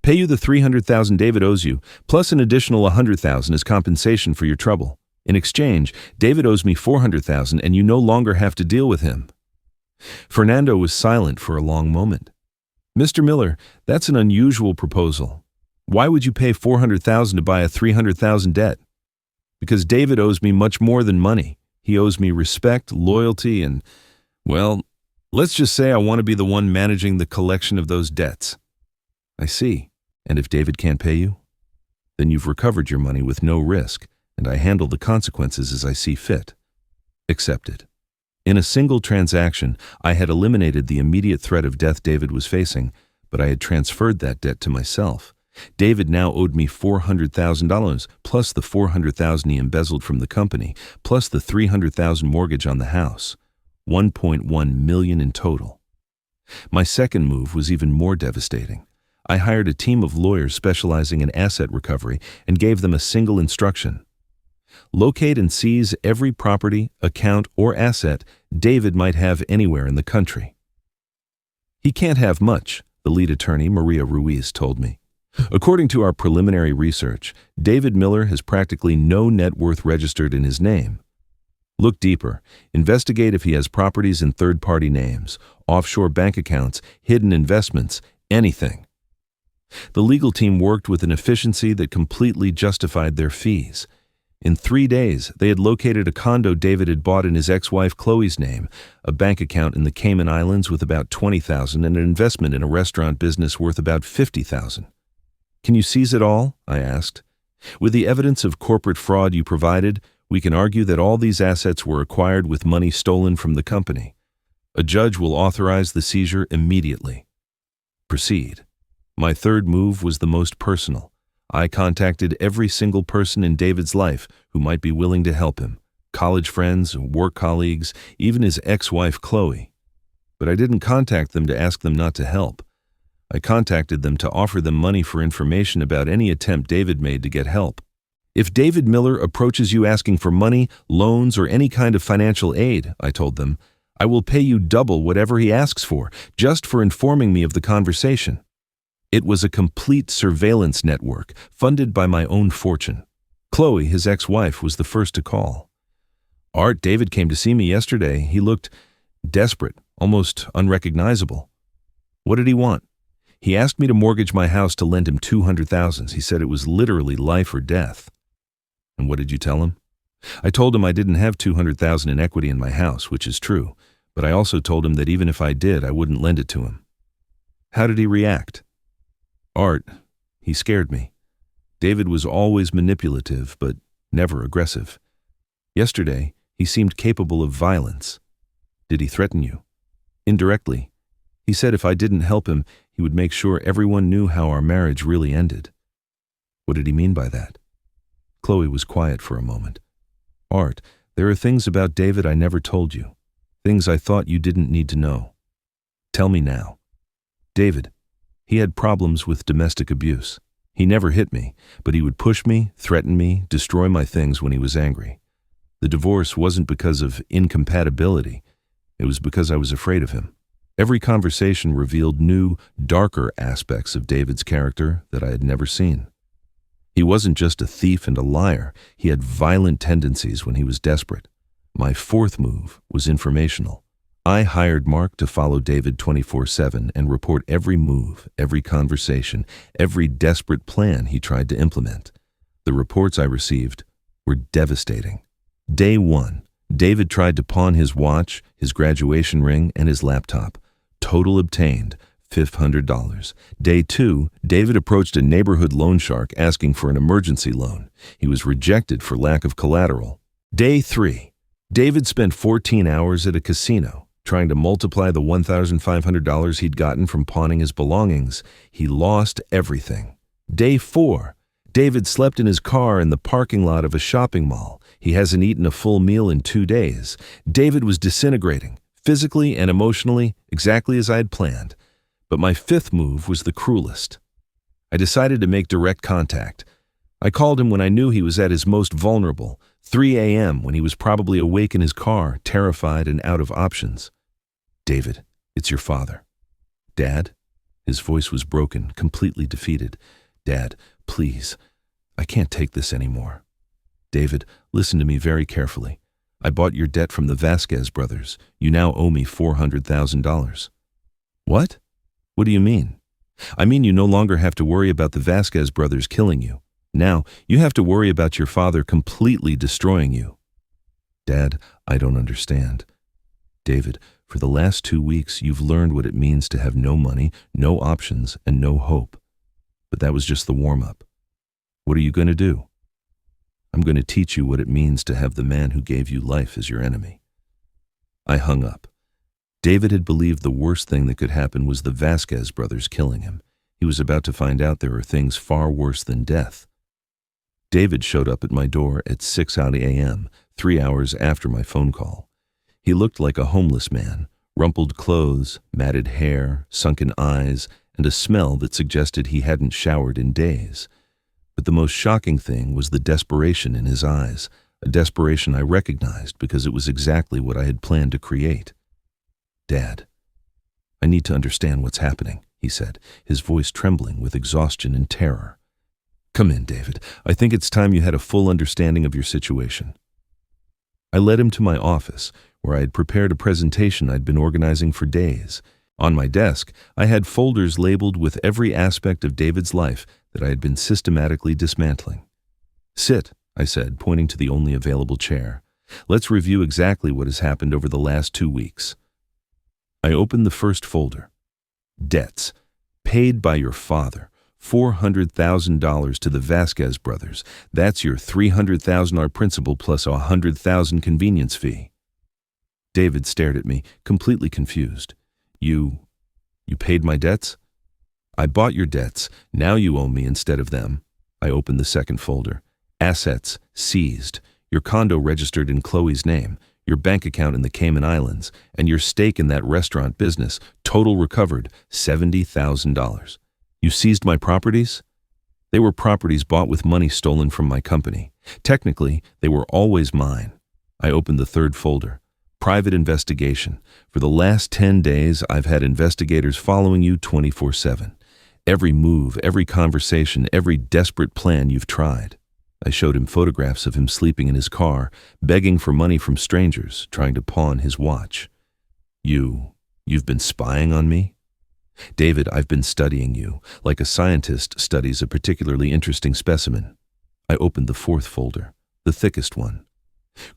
Pay you the $300,000 David owes you, plus an additional $100,000 as compensation for your trouble. In exchange, David owes me $400,000 and you no longer have to deal with him. Fernando was silent for a long moment. Mr. Miller, that's an unusual proposal. Why would you pay $400,000 to buy a $300,000 debt? Because David owes me much more than money. He owes me respect, loyalty, and, well, let's just say I want to be the one managing the collection of those debts. I see. And if David can't pay you? Then you've recovered your money with no risk, and I handle the consequences as I see fit. Accepted. In a single transaction, I had eliminated the immediate threat of death David was facing, but I had transferred that debt to myself. David now owed me $400,000, plus the $400,000 he embezzled from the company, plus the $300,000 mortgage on the house. $1.1 million in total. My second move was even more devastating. I hired a team of lawyers specializing in asset recovery and gave them a single instruction. Locate and seize every property, account, or asset David might have anywhere in the country. He can't have much, the lead attorney, Maria Ruiz, told me. According to our preliminary research, David Miller has practically no net worth registered in his name. Look deeper. Investigate if he has properties in third-party names, offshore bank accounts, hidden investments, anything. The legal team worked with an efficiency that completely justified their fees. In 3 days, they had located a condo David had bought in his ex-wife Chloe's name, a bank account in the Cayman Islands with about $20,000, and an investment in a restaurant business worth about $50,000. Can you seize it all? I asked. With the evidence of corporate fraud you provided, we can argue that all these assets were acquired with money stolen from the company. A judge will authorize the seizure immediately. Proceed. My third move was the most personal. I contacted every single person in David's life who might be willing to help him, college friends, work colleagues, even his ex-wife Chloe. But I didn't contact them to ask them not to help. I contacted them to offer them money for information about any attempt David made to get help. If David Miller approaches you asking for money, loans, or any kind of financial aid, I told them, I will pay you double whatever he asks for, just for informing me of the conversation. It was a complete surveillance network, funded by my own fortune. Chloe, his ex-wife, was the first to call. Art, David came to see me yesterday. He looked desperate, almost unrecognizable. What did he want? He asked me to mortgage my house to lend him $200,000. He said it was literally life or death. And what did you tell him? I told him I didn't have $200,000 in equity in my house, which is true, but I also told him that even if I did, I wouldn't lend it to him. How did he react? Art, he scared me. David was always manipulative, but never aggressive. Yesterday, he seemed capable of violence. Did he threaten you? Indirectly. He said if I didn't help him, he would make sure everyone knew how our marriage really ended. What did he mean by that? Chloe was quiet for a moment. Art, there are things about David I never told you. Things I thought you didn't need to know. Tell me now. David, he had problems with domestic abuse. He never hit me, but he would push me, threaten me, destroy my things when he was angry. The divorce wasn't because of incompatibility. It was because I was afraid of him. Every conversation revealed new, darker aspects of David's character that I had never seen. He wasn't just a thief and a liar. He had violent tendencies when he was desperate. My fourth move was informational. I hired Mark to follow David 24/7 and report every move, every conversation, every desperate plan he tried to implement. The reports I received were devastating. Day 1, David tried to pawn his watch, his graduation ring, and his laptop. Total obtained, $500. Day 2, David approached a neighborhood loan shark asking for an emergency loan. He was rejected for lack of collateral. Day 3, David spent 14 hours at a casino trying to multiply the $1,500 he'd gotten from pawning his belongings. He lost everything. Day 4, David slept in his car in the parking lot of a shopping mall. He hasn't eaten a full meal in 2 days. David was disintegrating, physically and emotionally, exactly as I had planned. But my fifth move was the cruelest. I decided to make direct contact. I called him when I knew he was at his most vulnerable, 3 a.m. when he was probably awake in his car, terrified and out of options. David, it's your father. Dad? His voice was broken, completely defeated. Dad, please, I can't take this anymore. David, listen to me very carefully. I bought your debt from the Vasquez brothers. You now owe me $400,000. What? What do you mean? I mean you no longer have to worry about the Vasquez brothers killing you. Now, you have to worry about your father completely destroying you. Dad, I don't understand. David, for the last 2 weeks, you've learned what it means to have no money, no options, and no hope. But that was just the warm-up. What are you going to do? I'm going to teach you what it means to have the man who gave you life as your enemy. I hung up. David had believed the worst thing that could happen was the Vasquez brothers killing him. He was about to find out there are things far worse than death. David showed up at my door at 6 a.m., 3 hours after my phone call. He looked like a homeless man, rumpled clothes, matted hair, sunken eyes, and a smell that suggested he hadn't showered in days. But the most shocking thing was the desperation in his eyes, a desperation I recognized because it was exactly what I had planned to create. Dad, I need to understand what's happening, he said, his voice trembling with exhaustion and terror. Come in, David. I think it's time you had a full understanding of your situation. I led him to my office, where I had prepared a presentation I'd been organizing for days. On my desk, I had folders labeled with every aspect of David's life that I had been systematically dismantling. Sit, I said, pointing to the only available chair. Let's review exactly what has happened over the last 2 weeks. I opened the first folder. Debts. Paid by your father. $400,000 to the Vasquez brothers. That's your $300,000 principal plus a $100,000 convenience fee. David stared at me, completely confused. You paid my debts? I bought your debts. Now you owe me instead of them. I opened the second folder. Assets seized. Your condo registered in Chloe's name. Your bank account in the Cayman Islands. And your stake in that restaurant business. Total recovered, $70,000. You seized my properties? They were properties bought with money stolen from my company. Technically, they were always mine. I opened the third folder. Private investigation. For the last 10 days, I've had investigators following you 24/7. Every move, every conversation, every desperate plan you've tried. I showed him photographs of him sleeping in his car, begging for money from strangers, trying to pawn his watch. You've been spying on me? David, I've been studying you, like a scientist studies a particularly interesting specimen. I opened the fourth folder, the thickest one.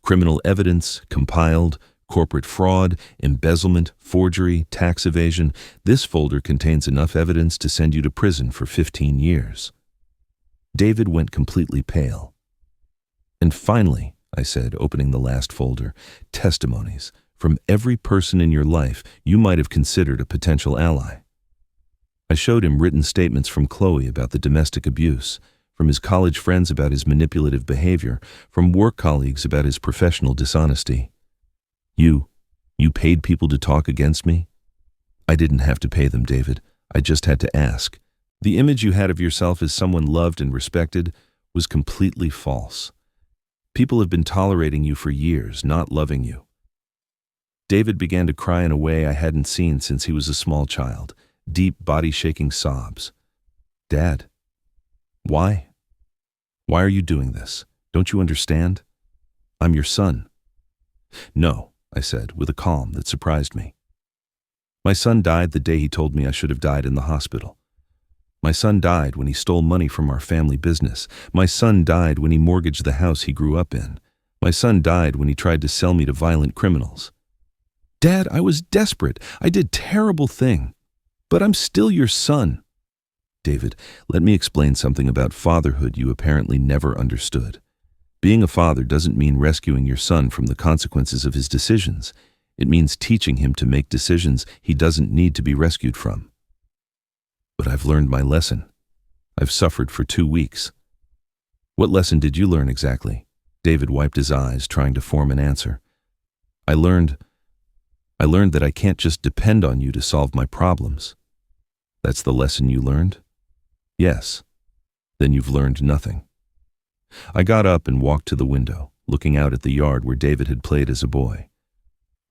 Criminal evidence, compiled, corporate fraud, embezzlement, forgery, tax evasion. This folder contains enough evidence to send you to prison for 15 years. David went completely pale. And finally, I said, opening the last folder, testimonies from every person in your life you might have considered a potential ally. I showed him written statements from Chloe about the domestic abuse, from his college friends about his manipulative behavior, from work colleagues about his professional dishonesty. You paid people to talk against me? I didn't have to pay them, David. I just had to ask. The image you had of yourself as someone loved and respected was completely false. People have been tolerating you for years, not loving you. David began to cry in a way I hadn't seen since he was a small child, deep body-shaking sobs. Dad, why? Why are you doing this? Don't you understand? I'm your son. No, I said, with a calm that surprised me. My son died the day he told me I should have died in the hospital. My son died when he stole money from our family business. My son died when he mortgaged the house he grew up in. My son died when he tried to sell me to violent criminals. Dad, I was desperate. I did terrible thing. But I'm still your son. David, let me explain something about fatherhood you apparently never understood. Being a father doesn't mean rescuing your son from the consequences of his decisions. It means teaching him to make decisions he doesn't need to be rescued from. But I've learned my lesson. I've suffered for 2 weeks. What lesson did you learn exactly? David wiped his eyes, trying to form an answer. I learned that I can't just depend on you to solve my problems. That's the lesson you learned? Yes. Then you've learned nothing. I got up and walked to the window, looking out at the yard where David had played as a boy.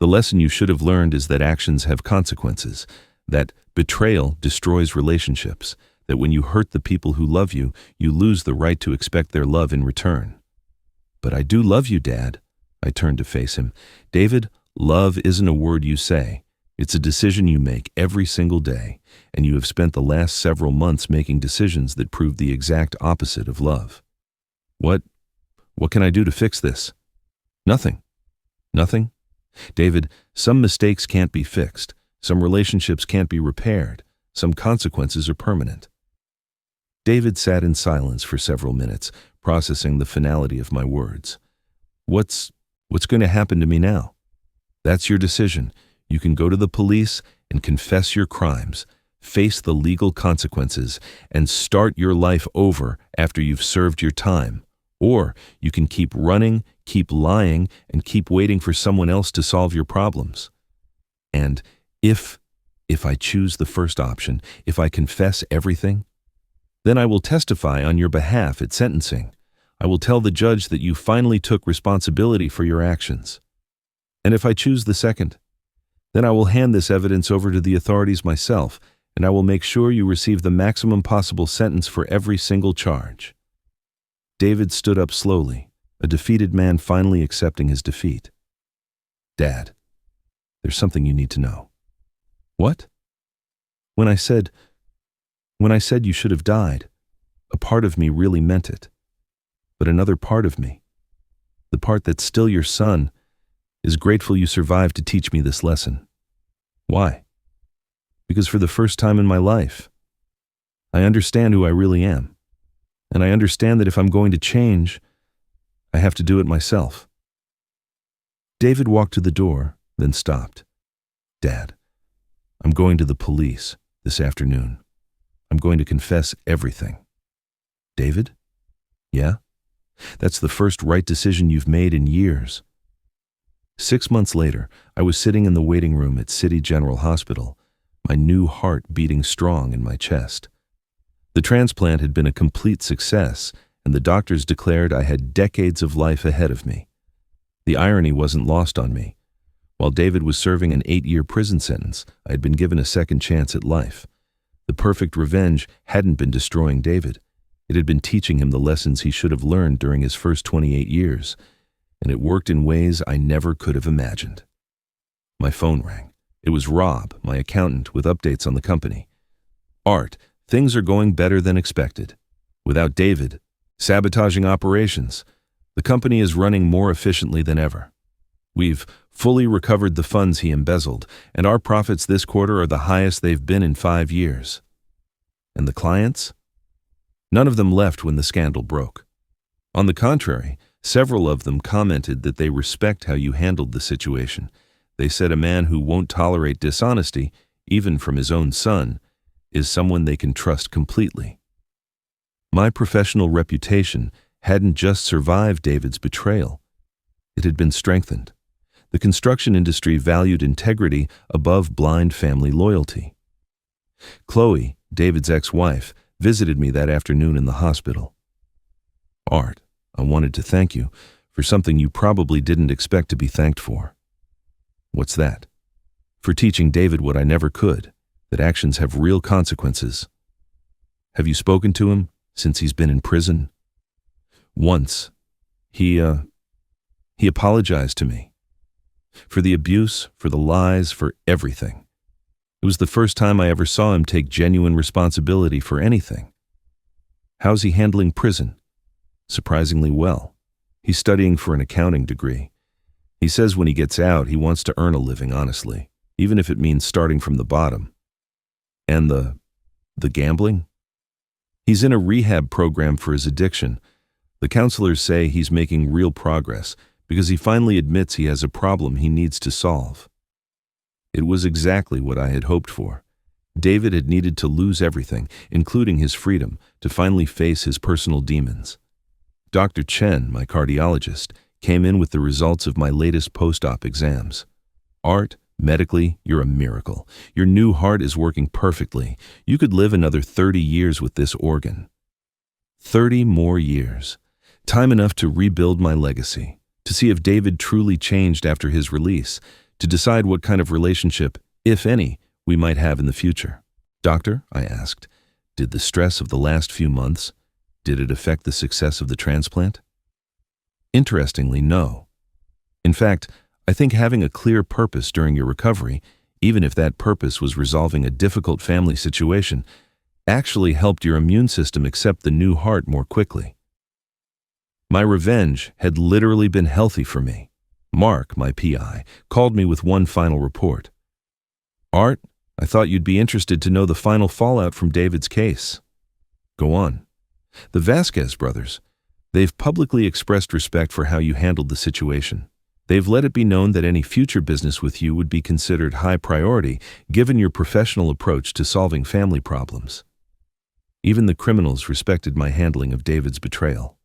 The lesson you should have learned is that actions have consequences, that betrayal destroys relationships, that when you hurt the people who love you, you lose the right to expect their love in return. But I do love you, Dad. I turned to face him. David, love isn't a word you say. It's a decision you make every single day, and you have spent the last several months making decisions that prove the exact opposite of love. What can I do to fix this? Nothing. Nothing? David, some mistakes can't be fixed. Some relationships can't be repaired. Some consequences are permanent. David sat in silence for several minutes, processing the finality of my words. What's going to happen to me now? That's your decision. You can go to the police and confess your crimes, face the legal consequences, and start your life over after you've served your time. Or you can keep running, keep lying, and keep waiting for someone else to solve your problems. And if I choose the first option, if I confess everything, then I will testify on your behalf at sentencing. I will tell the judge that you finally took responsibility for your actions. And if I choose the second, then I will hand this evidence over to the authorities myself, and I will make sure you receive the maximum possible sentence for every single charge. David stood up slowly, a defeated man finally accepting his defeat. Dad, there's something you need to know. What? When I said you should have died, a part of me really meant it. But another part of me, the part that's still your son, is grateful you survived to teach me this lesson. Why? Because for the first time in my life, I understand who I really am. And I understand that if I'm going to change, I have to do it myself. David walked to the door, then stopped. Dad, I'm going to the police this afternoon. I'm going to confess everything. David? Yeah? That's the first right decision you've made in years. 6 months later, I was sitting in the waiting room at City General Hospital, my new heart beating strong in my chest. The transplant had been a complete success, and the doctors declared I had decades of life ahead of me. The irony wasn't lost on me. While David was serving an 8-year prison sentence, I had been given a second chance at life. The perfect revenge hadn't been destroying David. It had been teaching him the lessons he should have learned during his first 28 years, and it worked in ways I never could have imagined. My phone rang. It was Rob, my accountant, with updates on the company. Art, things are going better than expected. Without David, sabotaging operations, the company is running more efficiently than ever. We've fully recovered the funds he embezzled, and our profits this quarter are the highest they've been in 5 years. And the clients? None of them left when the scandal broke. On the contrary, several of them commented that they respect how you handled the situation. They said a man who won't tolerate dishonesty, even from his own son, is someone they can trust completely. My professional reputation hadn't just survived David's betrayal. It had been strengthened. The construction industry valued integrity above blind family loyalty. Chloe, David's ex-wife, visited me that afternoon in the hospital. "Art, I wanted to thank you for something you probably didn't expect to be thanked for." "What's that?" "For teaching David what I never could, that actions have real consequences." "Have you spoken to him since he's been in prison?" "Once. He apologized to me. For the abuse, for the lies, for everything. It was the first time I ever saw him take genuine responsibility for anything." "How's he handling prison?" "Surprisingly well. He's studying for an accounting degree. He says when he gets out, he wants to earn a living honestly, even if it means starting from the bottom." "And the gambling?" "He's in a rehab program for his addiction. The counselors say he's making real progress because he finally admits he has a problem he needs to solve." It was exactly what I had hoped for. David had needed to lose everything, including his freedom, to finally face his personal demons. Dr. Chen, my cardiologist, came in with the results of my latest post-op exams. "Art, medically, you're a miracle. Your new heart is working perfectly. You could live another 30 years with this organ." 30 more years. Time enough to rebuild my legacy, to see if David truly changed after his release, to decide what kind of relationship, if any, we might have in the future. "Doctor," I asked, "did the stress of the last few months, did it affect the success of the transplant?" "Interestingly, no. In fact, I think having a clear purpose during your recovery, even if that purpose was resolving a difficult family situation, actually helped your immune system accept the new heart more quickly." My revenge had literally been healthy for me. Mark, my PI, called me with one final report. "Art, I thought you'd be interested to know the final fallout from David's case." "Go on." "The Vasquez brothers. They've publicly expressed respect for how you handled the situation. They've let it be known that any future business with you would be considered high priority given your professional approach to solving family problems. Even the criminals respected my handling of David's betrayal."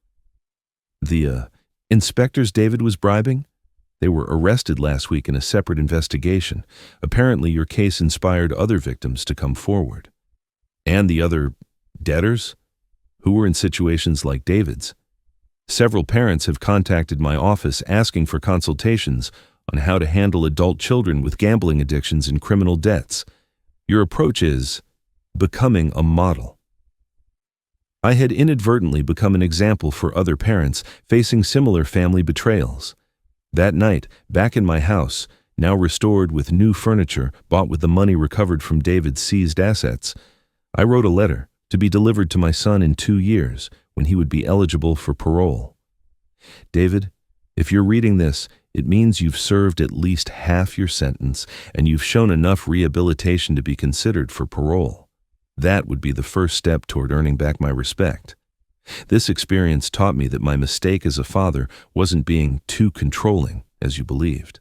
The inspectors David was bribing? They were arrested last week in a separate investigation. Apparently your case inspired other victims to come forward." "And the other debtors? Who were in situations like David's?" "Several parents have contacted my office asking for consultations on how to handle adult children with gambling addictions and criminal debts. Your approach is becoming a model." I had inadvertently become an example for other parents facing similar family betrayals. That night, back in my house, now restored with new furniture bought with the money recovered from David's seized assets, I wrote a letter to be delivered to my son in 2 years when he would be eligible for parole. "David, if you're reading this, it means you've served at least half your sentence and you've shown enough rehabilitation to be considered for parole. That would be the first step toward earning back my respect. This experience taught me that my mistake as a father wasn't being too controlling, as you believed.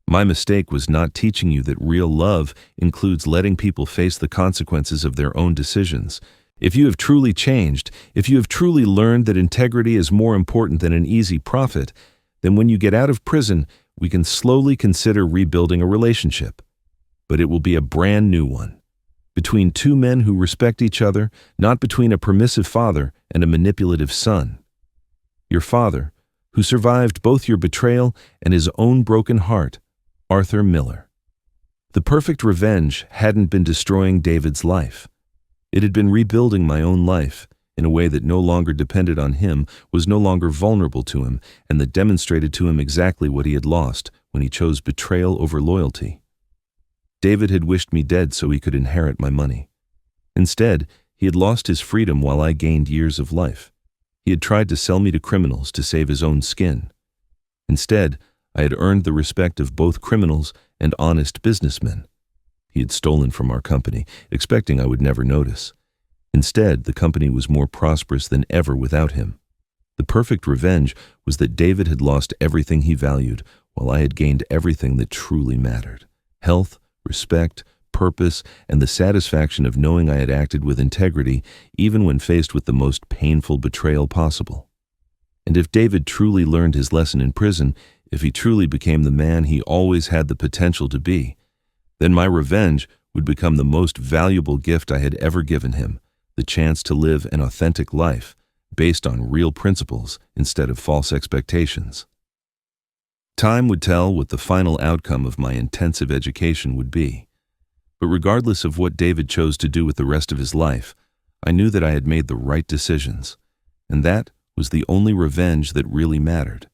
My mistake was not teaching you that real love includes letting people face the consequences of their own decisions. If you have truly changed, if you have truly learned that integrity is more important than an easy profit, then when you get out of prison, we can slowly consider rebuilding a relationship. But it will be a brand new one. Between two men who respect each other, not between a permissive father and a manipulative son. Your father, who survived both your betrayal and his own broken heart, Arthur Miller. The perfect revenge hadn't been destroying David's life. It had been rebuilding my own life in a way that no longer depended on him, was no longer vulnerable to him, and that demonstrated to him exactly what he had lost when he chose betrayal over loyalty. David had wished me dead so he could inherit my money. Instead, he had lost his freedom while I gained years of life. He had tried to sell me to criminals to save his own skin. Instead, I had earned the respect of both criminals and honest businessmen. He had stolen from our company, expecting I would never notice. Instead, the company was more prosperous than ever without him. The perfect revenge was that David had lost everything he valued, while I had gained everything that truly mattered: health, respect, purpose, and the satisfaction of knowing I had acted with integrity even when faced with the most painful betrayal possible. And if David truly learned his lesson in prison, if he truly became the man he always had the potential to be, then my revenge would become the most valuable gift I had ever given him, the chance to live an authentic life based on real principles instead of false expectations. Time would tell what the final outcome of my intensive education would be. But regardless of what David chose to do with the rest of his life, I knew that I had made the right decisions, and that was the only revenge that really mattered.